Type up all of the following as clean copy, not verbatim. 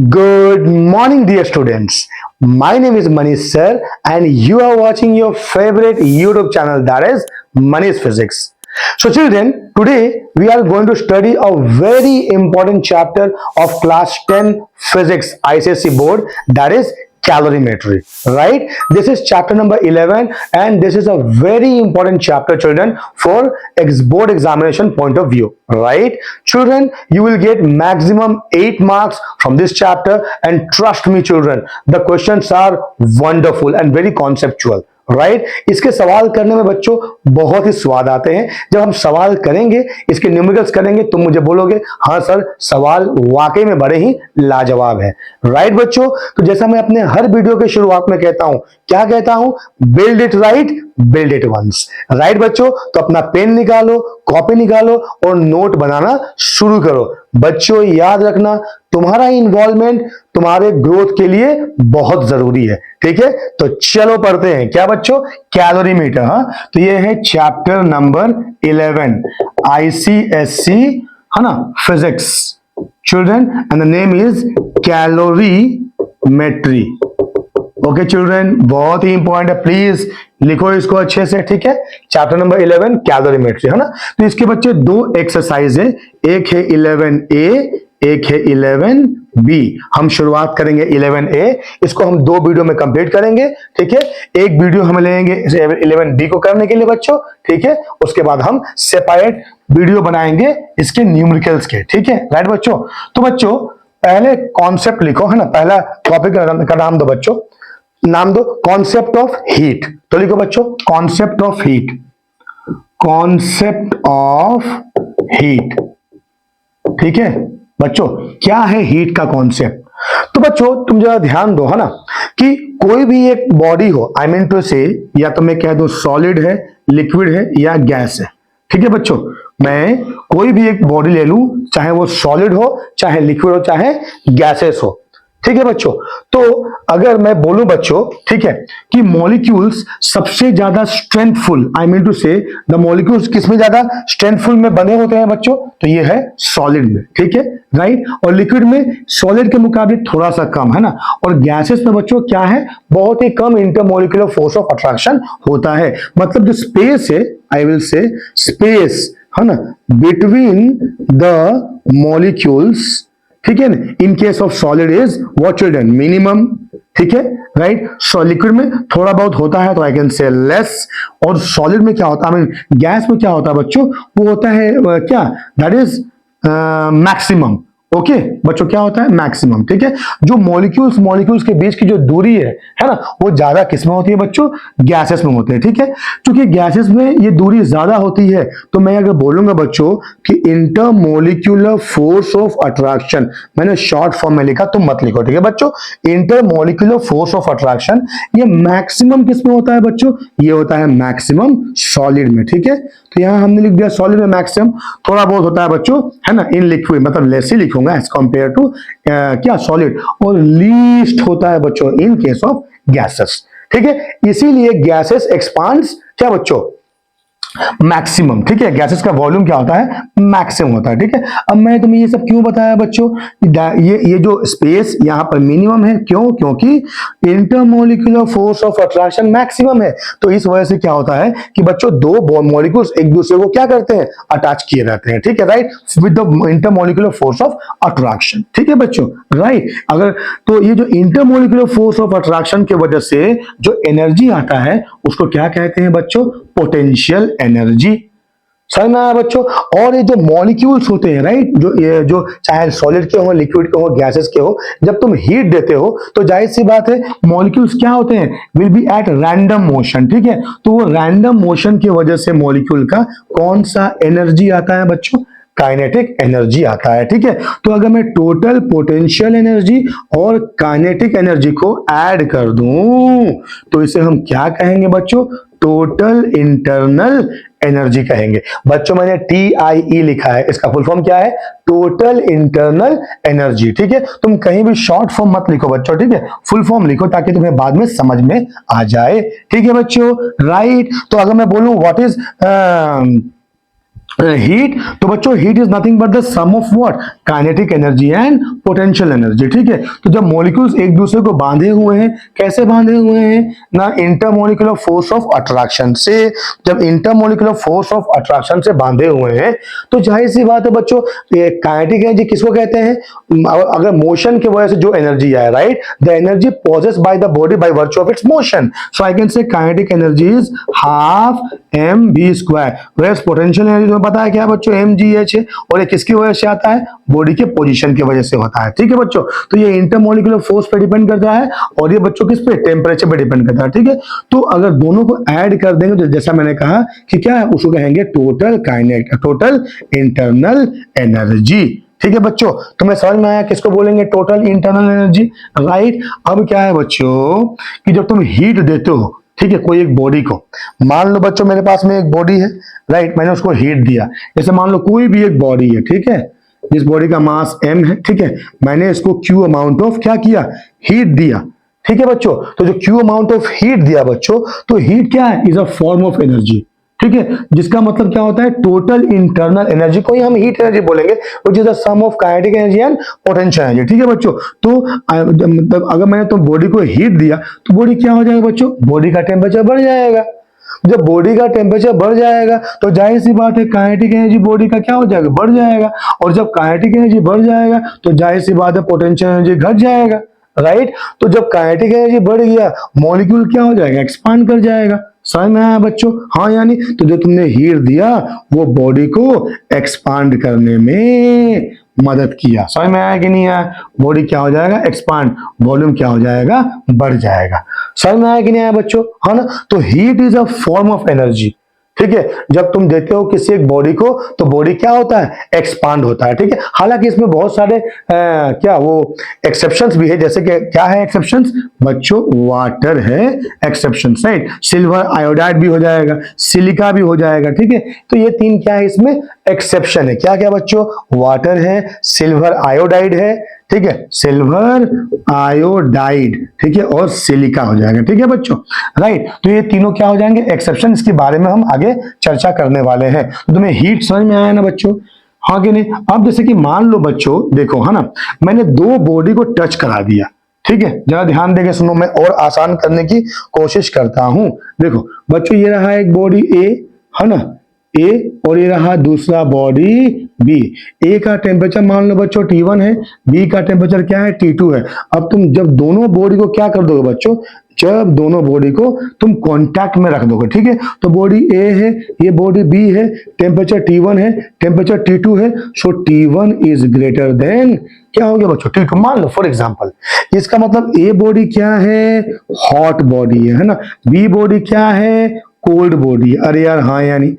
Good morning, dear students. My name is Manish sir, and you are watching your favorite YouTube channel, that is Manish Physics. So, children, today we are going to study a very important chapter of class 10 physics ICSE board, that is calorimetry, right? This is chapter number 11, and this is a very important chapter, children, for board examination point of view, right? Children, you will get maximum 8 marks from this chapter, and trust me, children, the questions are wonderful and very conceptual, right इसके सवाल करने में बच्चों बहुत ही स्वाद आते हैं। जब हम सवाल करेंगे, इसके न्यूमेरिकल्स करेंगे, तुम मुझे बोलोगे हाँ सर, सवाल वाकई में बड़े ही लाजवाब है। राइट बच्चों, तो जैसा मैं अपने हर वीडियो के शुरुआत में कहता हूं, क्या कहता हूं? Build it right, build it once. Right बच्चों, तो अपना पेन निकालो, कॉपी निकालो और नोट बनाना शुरू करो। बच्चों याद रखना, तुम्हारा इन्वॉल्वमेंट तुम्हारे ग्रोथ के लिए बहुत जरूरी है, ठीक है? तो चलो पढ़ते हैं। क्या बच्चों? कैलोरीमीटर। हाँ, तो ये है चैप्टर नंबर 11 ICSE, है ना, physics children, and the name is calorimetry. Okay children, बहुत ही इंपॉर्टेंट है, प्लीज लिखो इसको अच्छे से, ठीक है? चैप्टर नंबर 11 कैलोरीमेट्री, है ना। तो इसके बच्चे दो एक्सरसाइज है, एक है 11A, एक है 11B। हम शुरुआत करेंगे 11A, इसको हम दो वीडियो में कंप्लीट करेंगे, ठीक है? एक वीडियो हम लेंगे 11B को करने के लिए बच्चों, ठीक है? उसके बाद हम सेपरेट वीडियो बनाएंगे इसके न्यूमेरिकल्स के, ठीक है? राइट बच्चों, तो बच्चों पहले कॉन्सेप्ट लिखो, है ना। पहला टॉपिक का नाम दो बच्चों, नाम दो कॉन्सेप्ट ऑफ हीट। तो लिखो बच्चों, concept of heat, concept of heat, ठीक है बच्चों? क्या है हीट का कॉन्सेप्ट? तो बच्चों तुम जरा ध्यान दो, है ना, कि कोई भी एक बॉडी हो, आई मीन टू से, या तो मैं कह दूं सॉलिड है, लिक्विड है या गैस है, ठीक है बच्चों? मैं कोई भी एक बॉडी ले लूं, चाहे वो सॉलिड हो, चाहे लिक्विड हो, चाहे गैसेस हो, ठीक है बच्चों? तो अगर मैं बोलूं बच्चों, ठीक है, कि मॉलिक्यूल्स सबसे ज्यादा स्ट्रेंथफुल, आई मीन टू से द मॉलिक्यूल्स किसमें ज्यादा स्ट्रेंथफुल में बने होते हैं बच्चों? तो ये है सॉलिड में, ठीक है, राइट? और लिक्विड में सॉलिड के मुकाबले थोड़ा सा कम, है ना। और गैसेस में बच्चों क्या है? बहुत ही कम इंटरमोलिकुलर फोर्स ऑफ अट्रैक्शन होता है। मतलब जो स्पेस है, आई विल से स्पेस, है ना, बिटवीन द मॉलिक्यूल्स, ठीक है ना, in case of solid is what children? Minimum, ठीक है, राइट? सो लिक्विड में थोड़ा बहुत होता है, तो आई कैन से लेस। और सॉलिड में क्या होता है, आई मीन गैस में क्या होता है बच्चों? वो होता है क्या? That is maximum. ओके बच्चों, क्या होता है? मैक्सिमम, ठीक है? जो मॉलिक्यूल्स के बीच की जो दूरी है ना, वो ज्यादा किसमें होती है बच्चों? गैसेस में होते हैं, ठीक है? क्योंकि गैसेस में ये दूरी ज्यादा होती है, तो मैं अगर बोलूंगा बच्चों कि इंटरमोलिक्यूलर फोर्स ऑफ अट्रैक्शन, मैंने शॉर्ट फॉर्म में लिखा, तुम मत लिखो, ठीक है बच्चों? इंटरमोलिक्यूलर फोर्स ऑफ अट्रैक्शन ये मैक्सिमम किसमें होता है बच्चों? ये होता है मैक्सिमम सॉलिड में, ठीक है? तो यहां हमने लिख दिया सॉलिड में मैक्सिमम, थोड़ा बहुत होता है बच्चों, है ना, इन लिक्विड, मतलब लेस ही लिखूंगा एज कंपेयर टू क्या सॉलिड, और लीस्ट होता है बच्चों इन केस ऑफ गैसेस, ठीक है? इसीलिए गैसेस एक्सपांड्स क्या बच्चों? मैक्सिमम, ठीक है? गैसेस का वॉल्यूम क्या होता है? मैक्सिमम होता है, ठीक है? अब मैं तुम्हें ये सब क्यों बताया बच्चों? ये जो स्पेस यहां पर मिनिमम है, क्यों? क्योंकि intermolecular force of attraction maximum है। तो इस वजह से क्या होता है कि बच्चों दो मॉलिक्यूल्स एक दूसरे को क्या करते हैं? अटैच किए रहते हैं, ठीक है, right? With the intermolecular force of attraction, ठीक है बच्चों, राइट? अगर तो ये जो इंटरमोलिकुलर फोर्स ऑफ अट्रैक्शन की वजह से जो एनर्जी आता है, उसको क्या कहते हैं बच्चों? Potential energy. समझ में आया बच्चों? और ये जो मॉलिक्यूल्स होते हैं, राइट, जो चाहे सॉलिड के हो, लिक्विड के हो, गैसेस के हो, जब तुम हीट देते हो तो जाहिर सी बात है मॉलिक्यूल्स क्या होते हैं? Will be at random motion, ठीक है? तो वो रैंडम मोशन की वजह से मॉलिक्यूल का कौन सा एनर्जी आता है बच्चों? काइनेटिक एनर्जी आता है, ठीक है? तो अगर मैं टोटल पोटेंशियल एनर्जी और काइनेटिक एनर्जी को ऐड कर दूं तो इसे हम क्या कहेंगे बच्चों? टोटल इंटरनल एनर्जी कहेंगे। बच्चों मैंने TIE लिखा है, इसका फुल फॉर्म क्या है? टोटल इंटरनल एनर्जी, ठीक है? तुम कहीं भी शॉर्ट फॉर्म मत लिखो बच्चों, ठीक है? फुल फॉर्म लिखो ताकि तुम्हें बाद में समझ में आ जाए, ठीक है बच्चों, राइट? तो अगर मैं बोलूं व्हाट इज हीट, तो बच्चों heat is nothing but the sum of what, kinetic energy and potential energy, ठीक है। तो जब मॉलिक्यूल्स एक दूसरे को बांधे हुए हैं, कैसे बांधे हुए हैं ना, इंटरमोलिकुलर फोर्स ऑफ अट्रैक्शन से। जब इंटरमोलिकुलर फोर्स ऑफ अट्रैक्शन से बांधे हुए हैं तो जाहिर सी बात है बच्चों, काइनेटिक एनर्जी किसको कहते हैं, अगर मोशन की वजह से जो एनर्जी आए, right, the energy possess by the body by virtue of its motion, so I can say kinetic energy is half m v square, where potential energy तुम्हें पता है क्या बच्चों, एम जी एच है, और ये किसकी वजह से आता है, बॉडी के पोजीशन की वजह से होता है, ठीक है बच्चों। तो ये इंटरमोलिकुलर फोर्स पे डिपेंड करता है, और ये बच्चों किस पे, टेम्परेचर पे डिपेंड करता है, ठीक है। तो अगर दोनों को ऐड कर देंगे तो जैसा मैंने कहा कि क्या है, उसको कहेंगे total kinetic, total internal energy, ठीक है बच्चों। तो मैं समझ में आया किसको बोलेंगे, टोटल इंटरनल एनर्जी, राइट। अब क्या है बच्चों कि जब तुम हीट देते हो, ठीक है, कोई एक बॉडी को, मान लो बच्चों मेरे पास में एक बॉडी है, राइट, मैंने उसको हीट दिया, जैसे मान लो कोई भी एक बॉडी है, ठीक है, जिस बॉडी का मास m है, ठीक है, मैंने इसको q अमाउंट ऑफ क्या किया, हीट दिया, ठीक है बच्चों। तो जो q अमाउंट ऑफ हीट दिया बच्चों, तो हीट क्या है, is a form of energy, ठीक है, जिसका मतलब क्या होता है, टोटल इंटरनल एनर्जी को ही हम हीट एनर्जी बोलेंगे, which is the sum of kinetic energy and potential energy, ठीक है बच्चों। तो मतलब अगर मैंने तो बॉडी को हीट दिया तो बॉडी क्या हो जाएगा बच्चों, बॉडी का टेम्परेचर बढ़ जाएगा। जब बॉडी का टेम्परेचर बढ़ जाएगा तो जाहिर सी बात है काइनेटिक एनर्जी बॉडी का क्या हो जाएगा, बढ़ जाएगा, और जब काइनेटिक एनर्जी बढ़ जाएगा तो जाहिर सी बात है पोटेंशियल एनर्जी घट जाएगा, राइट। तो जब काइनेटिक एनर्जी बढ़ गया, मॉलिक्यूल क्या हो जाएगा, एक्सपांड कर जाएगा, समझ में आया बच्चों, हाँ यानी, तो जो तुमने हीट दिया वो बॉडी को एक्सपांड करने में मदद किया, समझ में आया कि नहीं आया, बॉडी क्या हो जाएगा, एक्सपांड, वॉल्यूम क्या हो जाएगा, बढ़ जाएगा, समझ में आया कि नहीं आया बच्चों, हाँ ना। तो heat is a form of energy, ठीक है। जब तुम देते हो किसी एक बॉडी को तो बॉडी क्या होता है, एक्सपांड होता है, ठीक है। हालांकि इसमें बहुत सारे क्या वो एक्सेप्शंस भी है, जैसे कि क्या है एक्सेप्शंस बच्चों, वाटर है एक्सेप्शन, राइट, सिल्वर आयोडाइड भी हो जाएगा, सिलिका भी हो जाएगा, ठीक है। तो ये तीन क्या है इसमें एक्सेप्शन है, क्या क्या बच्चों, वाटर है, सिल्वर आयोडाइड है, ठीक है, सिल्वर आयोडाइड, ठीक है, और सिलिका हो जाएगा, ठीक है बच्चों, राइट। तो ये तीनों क्या हो जाएंगे एक्सेप्शन, इसके बारे में हम आगे चर्चा करने वाले हैं। तो तुम्हें हीट समझ में आया ना बच्चों, हाँ कि नहीं। अब जैसे कि मान लो बच्चों देखो, है ना, मैंने दो बॉडी को टच करा दिया, ठीक है, जरा ध्यान देके सुनो, मैं और आसान करने की कोशिश करता हूं। देखो बच्चों, ये रहा एक बॉडी ए, है ना, ए, और ये रहा दूसरा बॉडी बी। ए का टेम्परेचर मान लो बच्चों T1 है, बी का टेम्परेचर क्या है, T2 है। अब तुम जब दोनों बॉडी को क्या कर दोगे बच्चों, जब दोनों बॉडी को तुम कांटेक्ट में रख दोगे, ठीक है, तो बॉडी ए है, ये बॉडी बी है, टेम्परेचर T1 है, टेम्परेचर T2 है, सो T1 इज ग्रेटर देन क्या हो गया बच्चों, T2। मान लो फॉर एग्जांपल, इसका मतलब ए बॉडी क्या है, हॉट बॉडी है ना, बी बॉडी क्या है, कोल्ड बॉडी। अरे यार हाँ, यानी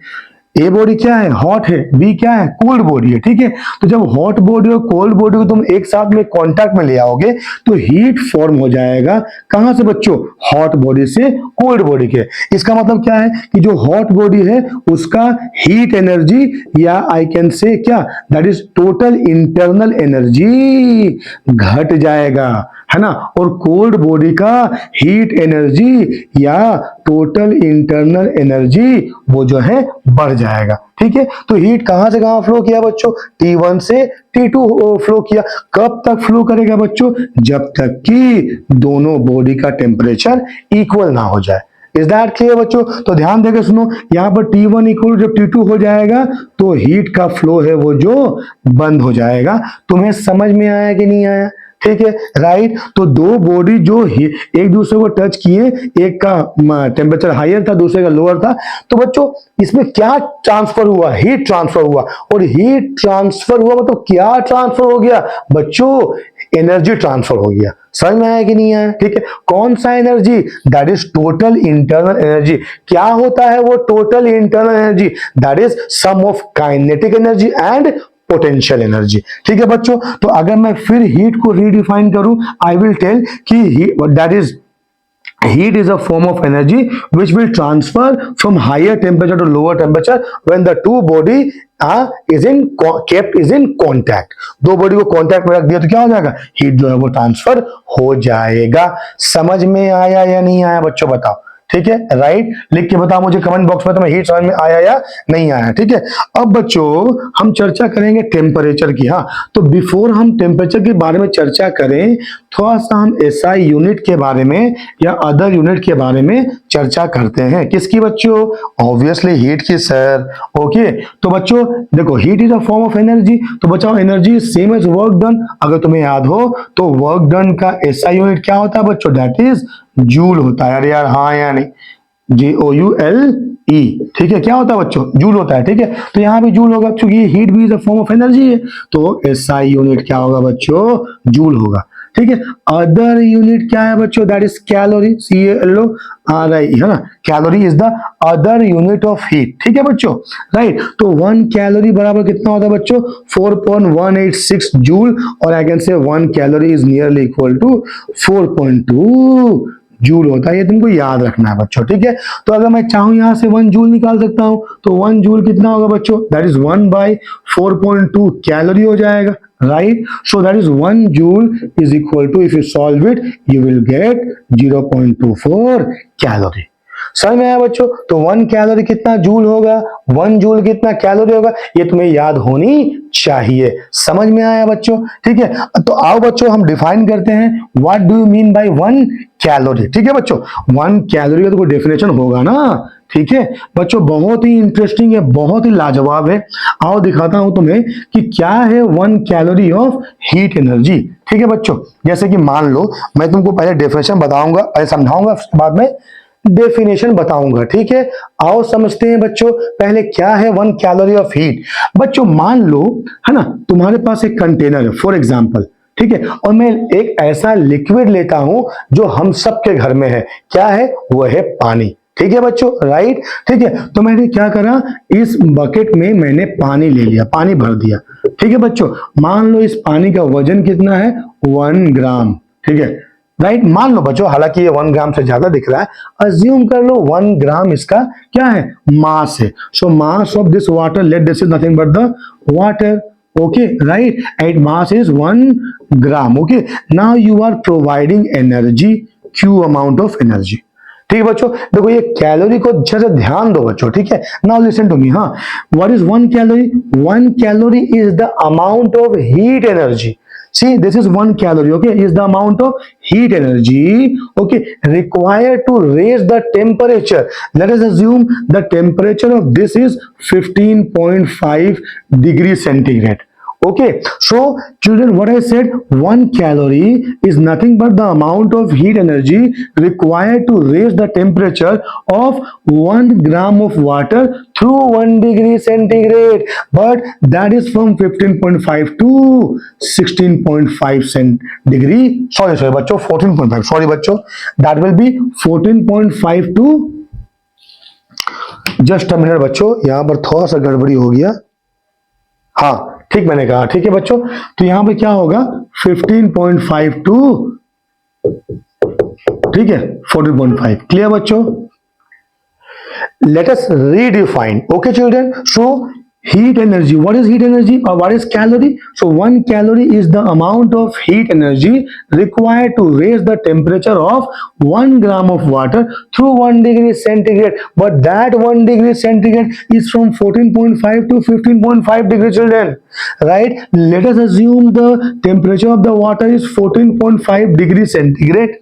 ए बॉडी क्या है, हॉट है, बी क्या है, कोल्ड बॉडी है, ठीक है। तो जब हॉट बॉडी और कोल्ड बॉडी को तुम एक साथ में कांटेक्ट में ले आओगे तो हीट फॉर्म हो जाएगा, कहां से बच्चों, हॉट बॉडी से कोल्ड बॉडी के। इसका मतलब क्या है कि जो हॉट बॉडी है उसका हीट एनर्जी, या आई कैन से क्या, that is total internal energy घट जाएगा, है ना, और कोल्ड बॉडी का हीट एनर्जी या टोटल इंटरनल एनर्जी वो जो है बढ़ जाएगा, ठीक है। तो हीट कहां से कहां फ्लो किया बच्चों, T1 से T2 फ्लो किया। कब तक फ्लो करेगा बच्चों, जब तक कि दोनों बॉडी का टेम्परेचर इक्वल ना हो जाए। इज दैट क्लियर बच्चों। तो ध्यान देकर सुनो, यहां पर T1 इक्वल जब T2 हो जाएगा तो हीट का फ्लो है वो जो बंद हो जाएगा। तुम्हें समझ में आया कि नहीं आया, ठीक है, राइट। तो दो बॉडी जो एक दूसरे को टच किए, एक का टेम्परेचर हायर था, दूसरे का लोअर था, तो बच्चों इसमें क्या ट्रांसफर हुआ, हीट ट्रांसफर हुआ, और हीट ट्रांसफर हुआ मतलब क्या ट्रांसफर हो गया बच्चों, एनर्जी ट्रांसफर हो गया। समझ में आया कि नहीं आया, ठीक है। कौन सा energy, that is total internal energy. क्या होता है वो total internal energy, that is sum of kinetic energy and potential energy, ठीक है बच्चों। तो अगर मैं फिर हीट को रीडिफाइन करूं, आई विल टेल कि that is heat is a form of energy which will transfer from higher temperature to lower temperature when the two body is in kept is in contact। दो body को contact में रख दिया तो क्या हो जाएगा, हीट जो है वो ट्रांसफर हो जाएगा। समझ में आया या नहीं आया बच्चों, बताओ, ठीक है, राइट। लिख के बताओ मुझे कमेंट बॉक्स में तुम्हें हीट समझ में आया या नहीं आया, ठीक है। अब बच्चों हम चर्चा करेंगे टेम्परेचर की। हाँ, तो बिफोर हम टेम्परेचर के बारे में चर्चा करें, थोड़ा सा हम एसआई यूनिट के बारे में या अदर यूनिट के बारे में चर्चा करते हैं। किसकी बच्चों? ऑब्वियसली हीट की सर। ओके, तो बच्चों देखो, heat is a form of energy. तो बच्चों energy same as work done. अगर तुम्हें याद हो तो वर्क डन का एसआई यूनिट क्या होता है बच्चों? दैट इज जूल होता है। अरे यार हाँ या नहीं? JOULE, ठीक है। क्या होता है बच्चों? जूल होता है, ठीक है। तो यहाँ भी जूल होगा क्योंकि हीट भी is a form of energy है, तो एसआई यूनिट क्या होगा बच्चों? जूल होगा, ठीक है। अदर यूनिट क्या है बच्चों? दैट इज कैलोरी, CALORI, है ना। Calorie is the other unit of heat, ठीक है बच्चों, राइट। तो 1 कैलोरी बराबर कितना होता है बच्चों? 4.186 जूल, और आई can say 1 calorie is nearly equal to 4.2 joule होता है। ये तुमको याद रखना है बच्चों, ठीक है। तो अगर मैं चाहूं यहां से 1 जूल निकाल सकता हूं, तो 1 जूल कितना होगा बच्चों? दैट इज 1/4.2 कैलोरी हो जाएगा, right. So that is 1 joule is equal to, if you solve it you will get 0.24 calorie. समझ में आया बच्चों? तो 1 कैलोरी कितना जूल होगा, 1 जूल कितना कैलोरी होगा, ये तुम्हें याद होनी चाहिए। समझ में आया बच्चों? ठीक है, तो आओ बच्चों हम डिफाइन करते हैं what do you mean bye 1 calorie. ठीक है बच्चों, 1 कैलोरी का तो कोई डेफिनेशन होगा ना, ठीक है बच्चों। बहुत ही इंटरेस्टिंग है, बहुत ही लाजवाब है। आओ दिखाता हूं तुम्हें कि क्या है 1 कैलोरी ऑफ हीट एनर्जी। ठीक है बच्चों, जैसे कि मान लो मैं तुमको पहले डेफिनेशन बताऊंगा, पहले समझाऊंगा, उसके बाद में डेफिनेशन बताऊंगा, ठीक है। आओ समझते हैं बच्चों, पहले क्या है 1 कैलोरी ऑफ हीट। बच्चों मान लो, है ना, तुम्हारे पास एक कंटेनर है फॉर एग्जांपल, ठीक है, और मैं एक ऐसा लिक्विड लेता हूं जो हम सबके घर में है। क्या है? वो है पानी। ठीक है बच्चों, राइट। ठीक है, तो मैंने क्या करा, इस बकेट में मैंने पानी ले लिया, पानी भर दिया। ठीक है बच्चों, मान लो इस पानी का वजन कितना है? 1 ग्राम। ठीक है, राइट। मान लो बच्चों, हालांकि ये 1 ग्राम से ज्यादा दिख रहा है, अज्यूम कर लो 1 ग्राम इसका क्या है? मास है। So mass of this water, let this is nothing but the water. Okay, right, and mass is 1 gram. Okay, now you are providing energy, q amount of energy. ठीक है बच्चों, देखो ये कैलोरी को अच्छे से ध्यान दो बच्चों, ठीक है। Now listen to me. हाँ, what is 1 calorie? 1 calorie is the amount of heat energy. See, this is 1 calorie, okay, is the amount of heat energy, okay, required to raise the temperature. Let us assume the temperature of this is 15.5 degrees centigrade. Okay, so children, what I said, 1 calorie is nothing but the amount of heat energy required to raise the temperature of 1 gram of water through 1 degree centigrade, but that is from 15.5 to 16.5 degree, sorry बच्चों, 14.5, sorry बच्चों, that will be 14.5 to, just a minute बच्चों, यहां पर थोड़ा सा गड़बड़ी हो गया। हाँ ठीक मैंने कहा, ठीक है बच्चों, तो यहां पे क्या होगा? 15.5 टू, ठीक है, 14.5। क्लियर बच्चों? Let us redefine. Okay children, so heat energy, what is heat energy or what is calorie? So 1 calorie is the amount of heat energy required to raise the temperature of 1 gram of water through 1 degree centigrade, but that 1 degree centigrade is from 14.5 to 15.5 degrees, children, right? Let us assume the temperature of the water is 14.5 degrees centigrade.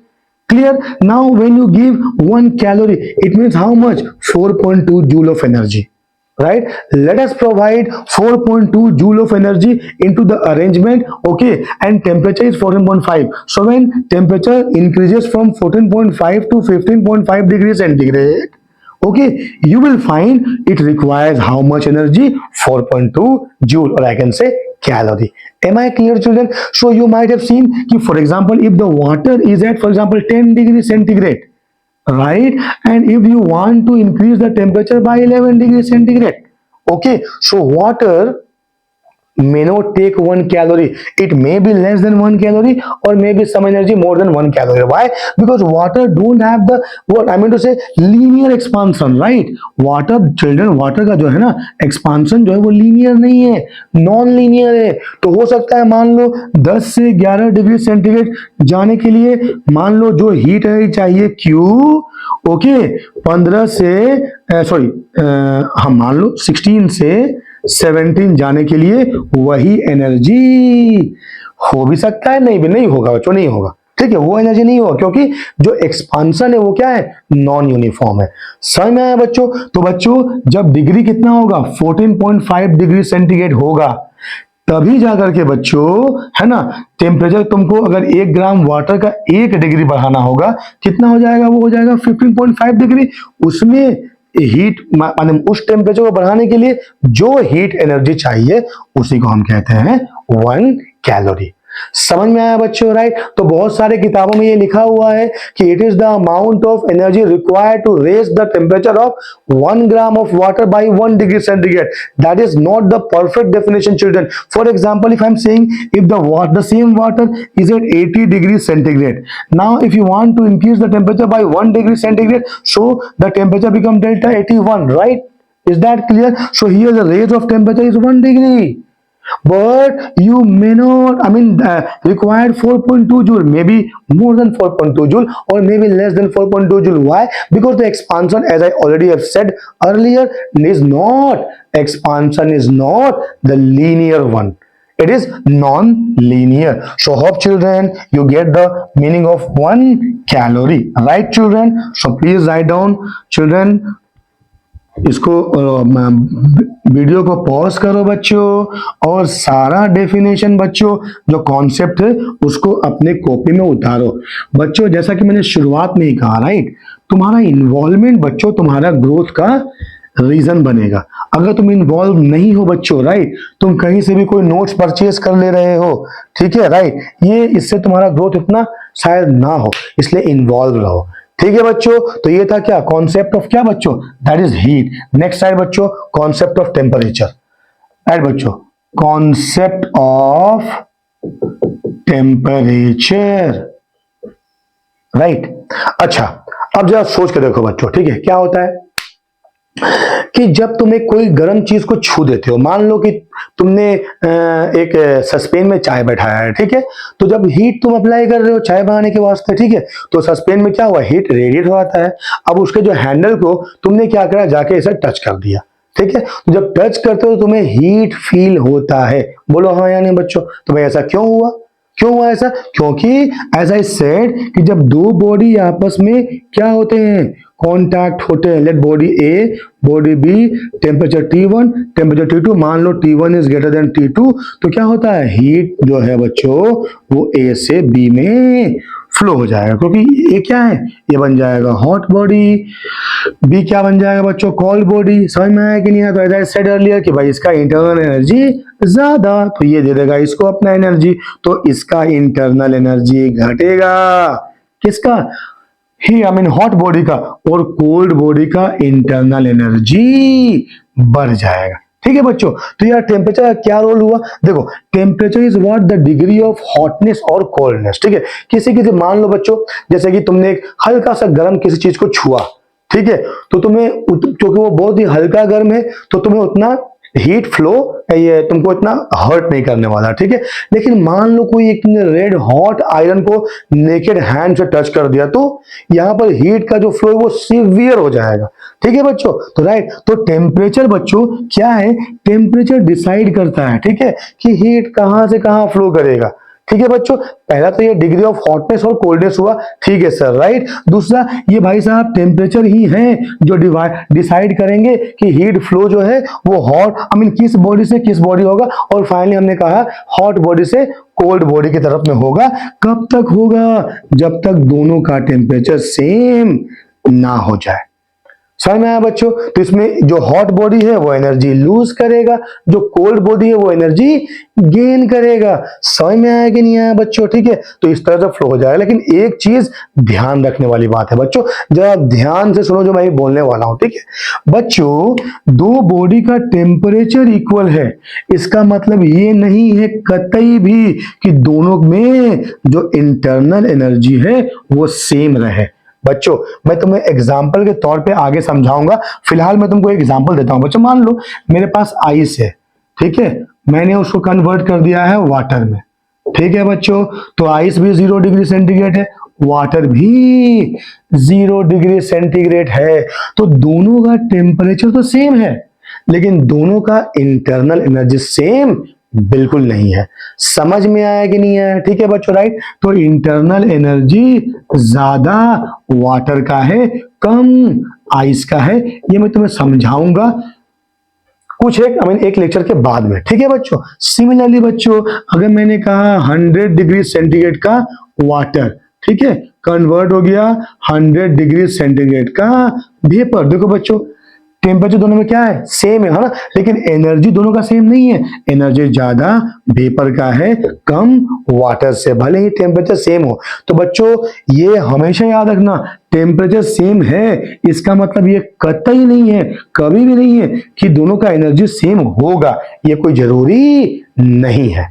Clear? Now when you give 1 calorie, it means how much? 4.2 joule of energy, right? Let us provide 4.2 joule of energy into the arrangement, okay, and temperature is 14.5. So when temperature increases from 14.5 to 15.5 degrees centigrade, okay, you will find it requires how much energy? 4.2 joule, or I can say calorie. Am I clear children? So you might have seen कि for example if the water is at for example 10 degree centigrade, right, and if you want to increase the temperature by 11 degree centigrade, okay, so water may not take 1 calorie. It may be less than 1 calorie or may be some energy more than 1 calorie. Why? Because water don't have the, what I mean to say, linear expansion, right? Water, children, water का जो है ना expansion जो है वो linear नहीं है, non linear है। तो हो सकता है मान लो 10 से 11 डिग्री सेंटीग्रेड जाने के लिए मान लो जो हीट है चाहिए Q, ओके 15 से हम मान लो 16 से 17 जाने के लिए वही एनर्जी हो भी सकता है, नहीं भी नहीं होगा बच्चों, नहीं होगा, ठीक है, वो एनर्जी नहीं होगा क्योंकि जो एक्सपांशन है वो क्या है, नॉन यूनिफॉर्म है। समझ में आया बच्चों? तो बच्चों जब डिग्री कितना होगा 14.5 डिग्री सेंटीग्रेड होगा तभी जाकर के बच्चों, है ना, टेम्परेचर तुमको अगर 1 ग्राम वाटर का 1 डिग्री बढ़ाना होगा कितना हो जाएगा, वो हो जाएगा 15.5 डिग्री। उसमें हीट माने उस टेम्परेचर को बढ़ाने के लिए जो हीट एनर्जी चाहिए उसी को हम कहते हैं 1 कैलोरी। समझ में आया बच्चों? राइट। तो बहुत सारे किताबों में ये लिखा हुआ है कि it is the amount of energy required to raise the temperature of 1 gram of water by 1 degree centigrade. That is not the perfect definition children. For example if I am saying if the same water is at 80 degree centigrade, now if you want to increase the temperature by 1 degree centigrade, so the temperature become delta 81, right? Is that clear? So here the range of temperature is 1 degree. But you may not, required 4.2 joule, maybe more than 4.2 joule or maybe less than 4.2 joule. Why? Because the expansion, as I already have said earlier, expansion is not the linear one. It is non-linear. So hope children you get the meaning of 1 calorie, right children? So please write down children, इसको video को pause करो बच्चों और सारा definition बच्चों जो concept है उसको अपने कॉपी में उतारो बच्चों। जैसा कि मैंने शुरुआत में ही कहा, राइट, तुम्हारा इन्वॉल्वमेंट बच्चों तुम्हारा ग्रोथ का रीजन बनेगा। अगर तुम इन्वॉल्व नहीं हो बच्चों, राइट, तुम कहीं से भी कोई नोट्स परचेज कर ले रहे हो, ठीक है, राइट, ये इससे तुम्हारा ग्रोथ इतना शायद ना हो, इसलिए इन्वॉल्व रहो, ठीक है बच्चों। तो ये था क्या, कॉन्सेप्ट ऑफ क्या बच्चों, that is heat. Next side बच्चों कॉन्सेप्ट ऑफ टेम्परेचर, राइट बच्चों, कॉन्सेप्ट ऑफ टेम्परेचर, राइट। अच्छा अब जरा सोच के देखो बच्चों, ठीक है, क्या होता है कि जब तुम्हें कोई गर्म चीज को छू देते हो, मान लो कि तुमने एक सस्पेन में चाय बैठाया है, ठीक है, तो जब हीट तुम अप्लाई कर रहे हो चाय बनाने के वास्ते, ठीक है, तो सस्पेन में क्या हुआ, हीट रेडिएट हो जाता है। अब उसके जो हैंडल को तुमने क्या करा, जाके इसे टच कर दिया, ठीक है, तो जब टच करते हो तो तुम्हें हीट फील होता है। बोलो हाँ या नहीं बच्चों? तो भाई ऐसा क्यों हुआ, क्यों हुआ ऐसा? क्योंकि एज आई सेड कि जब दो बॉडी आपस में क्या होते हैं, कॉन्टैक्ट होते हैं, let body A body B, temperature T1 temperature T2, मान लो T1 is greater than T2, तो क्या होता है, हीट जो है बच्चों वो ए से बी में फ्लो हो जाएगा, क्योंकि ये क्या है, ये बन जाएगा हॉट बॉडी, बी क्या बन जाएगा बच्चों, कोल्ड बॉडी। समझ में आया कि नहीं आया? तो एज आई सेड अर्लियर कि भाई इसका इंटरनल एनर्जी ज्यादा, तो ये दे देगा इसको अपना एनर्जी, तो इसका इंटरनल एनर्जी घटेगा, किसका, ही हॉट बॉडी का, और कोल्ड बॉडी का इंटरनल एनर्जी बढ़ जाएगा, ठीक है बच्चों। तो यार टेम्परेचर का क्या रोल हुआ, देखो temperature is what the degree of hotness और कोल्डनेस, ठीक है। किसी किसी मान लो बच्चों जैसे कि तुमने एक हल्का सा गर्म किसी चीज को छुआ, ठीक है, तो तुम्हें क्योंकि वो बहुत ही हल्का गर्म है तो तुम्हें उतना हीट फ्लो ये तुमको इतना हर्ट नहीं करने वाला, ठीक है। लेकिन मान लो कोई एक रेड हॉट आयरन को नेकेड हैंड से टच कर दिया तो यहां पर हीट का जो फ्लो है वो सीवियर हो जाएगा, ठीक है बच्चों। तो राइट, तो टेम्परेचर बच्चों क्या है, टेम्परेचर डिसाइड करता है, ठीक है, कि हीट कहां से कहां फ्लो करेगा, ठीक है बच्चों। पहला तो ये डिग्री ऑफ हॉटनेस और कोल्डनेस हुआ, ठीक है सर, राइट। दूसरा ये भाई साहब टेम्परेचर ही है जो डिसाइड करेंगे कि हीट फ्लो जो है वो हॉट किस बॉडी से किस बॉडी होगा, और फाइनली हमने कहा हॉट बॉडी से कोल्ड बॉडी की तरफ में होगा। कब तक होगा, जब तक दोनों का टेम्परेचर सेम ना हो जाए। समझ में आया बच्चों? तो इसमें जो हॉट बॉडी है वो एनर्जी लूज करेगा, जो कोल्ड बॉडी है वो एनर्जी गेन करेगा। समझ में आया कि नहीं आया बच्चों? ठीक है, तो इस तरह से फ्लो हो जाएगा। लेकिन एक चीज ध्यान रखने वाली बात है बच्चों, जरा ध्यान से सुनो जो मैं बोलने वाला हूं। ठीक है बच्चों, दो बॉडी का टेम्परेचर इक्वल है, इसका मतलब ये नहीं है कतई भी कि दोनों में जो इंटरनल एनर्जी है वो सेम रहे। बच्चों मैं तुम्हें एग्जाम्पल के तौर पे आगे समझाऊंगा, फिलहाल मैं तुमको एग्जाम्पल देता हूं। बच्चों मान लो मेरे पास आइस है, ठीक है, मैंने उसको कन्वर्ट कर दिया है वाटर में। ठीक है बच्चों, तो आइस भी 0 डिग्री सेंटीग्रेड है, वाटर भी 0 डिग्री सेंटीग्रेड है, तो दोनों का टेम्परेचर तो सेम है, लेकिन दोनों का इंटरनल एनर्जी सेम बिल्कुल नहीं है। समझ में आया कि नहीं आया? ठीक है बच्चों, राइट। तो इंटरनल एनर्जी ज्यादा वाटर का है, कम आइस का है। ये मैं तुम्हें समझाऊंगा कुछ एक लेक्चर के बाद में। ठीक है बच्चों। सिमिलरली बच्चों, अगर मैंने कहा 100 डिग्री सेंटीग्रेड का वाटर, ठीक है, कन्वर्ट हो गया 100 डिग्री सेंटीग्रेड का वेपर। देखो बच्चों टेम्परेचर दोनों में क्या है, सेम है ना, लेकिन एनर्जी दोनों का सेम नहीं है। एनर्जी ज्यादा वेपर का है, कम वाटर से, भले ही टेम्परेचर सेम हो। तो बच्चों ये हमेशा याद रखना, टेम्परेचर सेम है इसका मतलब ये कतई नहीं है, कभी भी नहीं है कि दोनों का एनर्जी सेम होगा, ये कोई जरूरी नहीं है।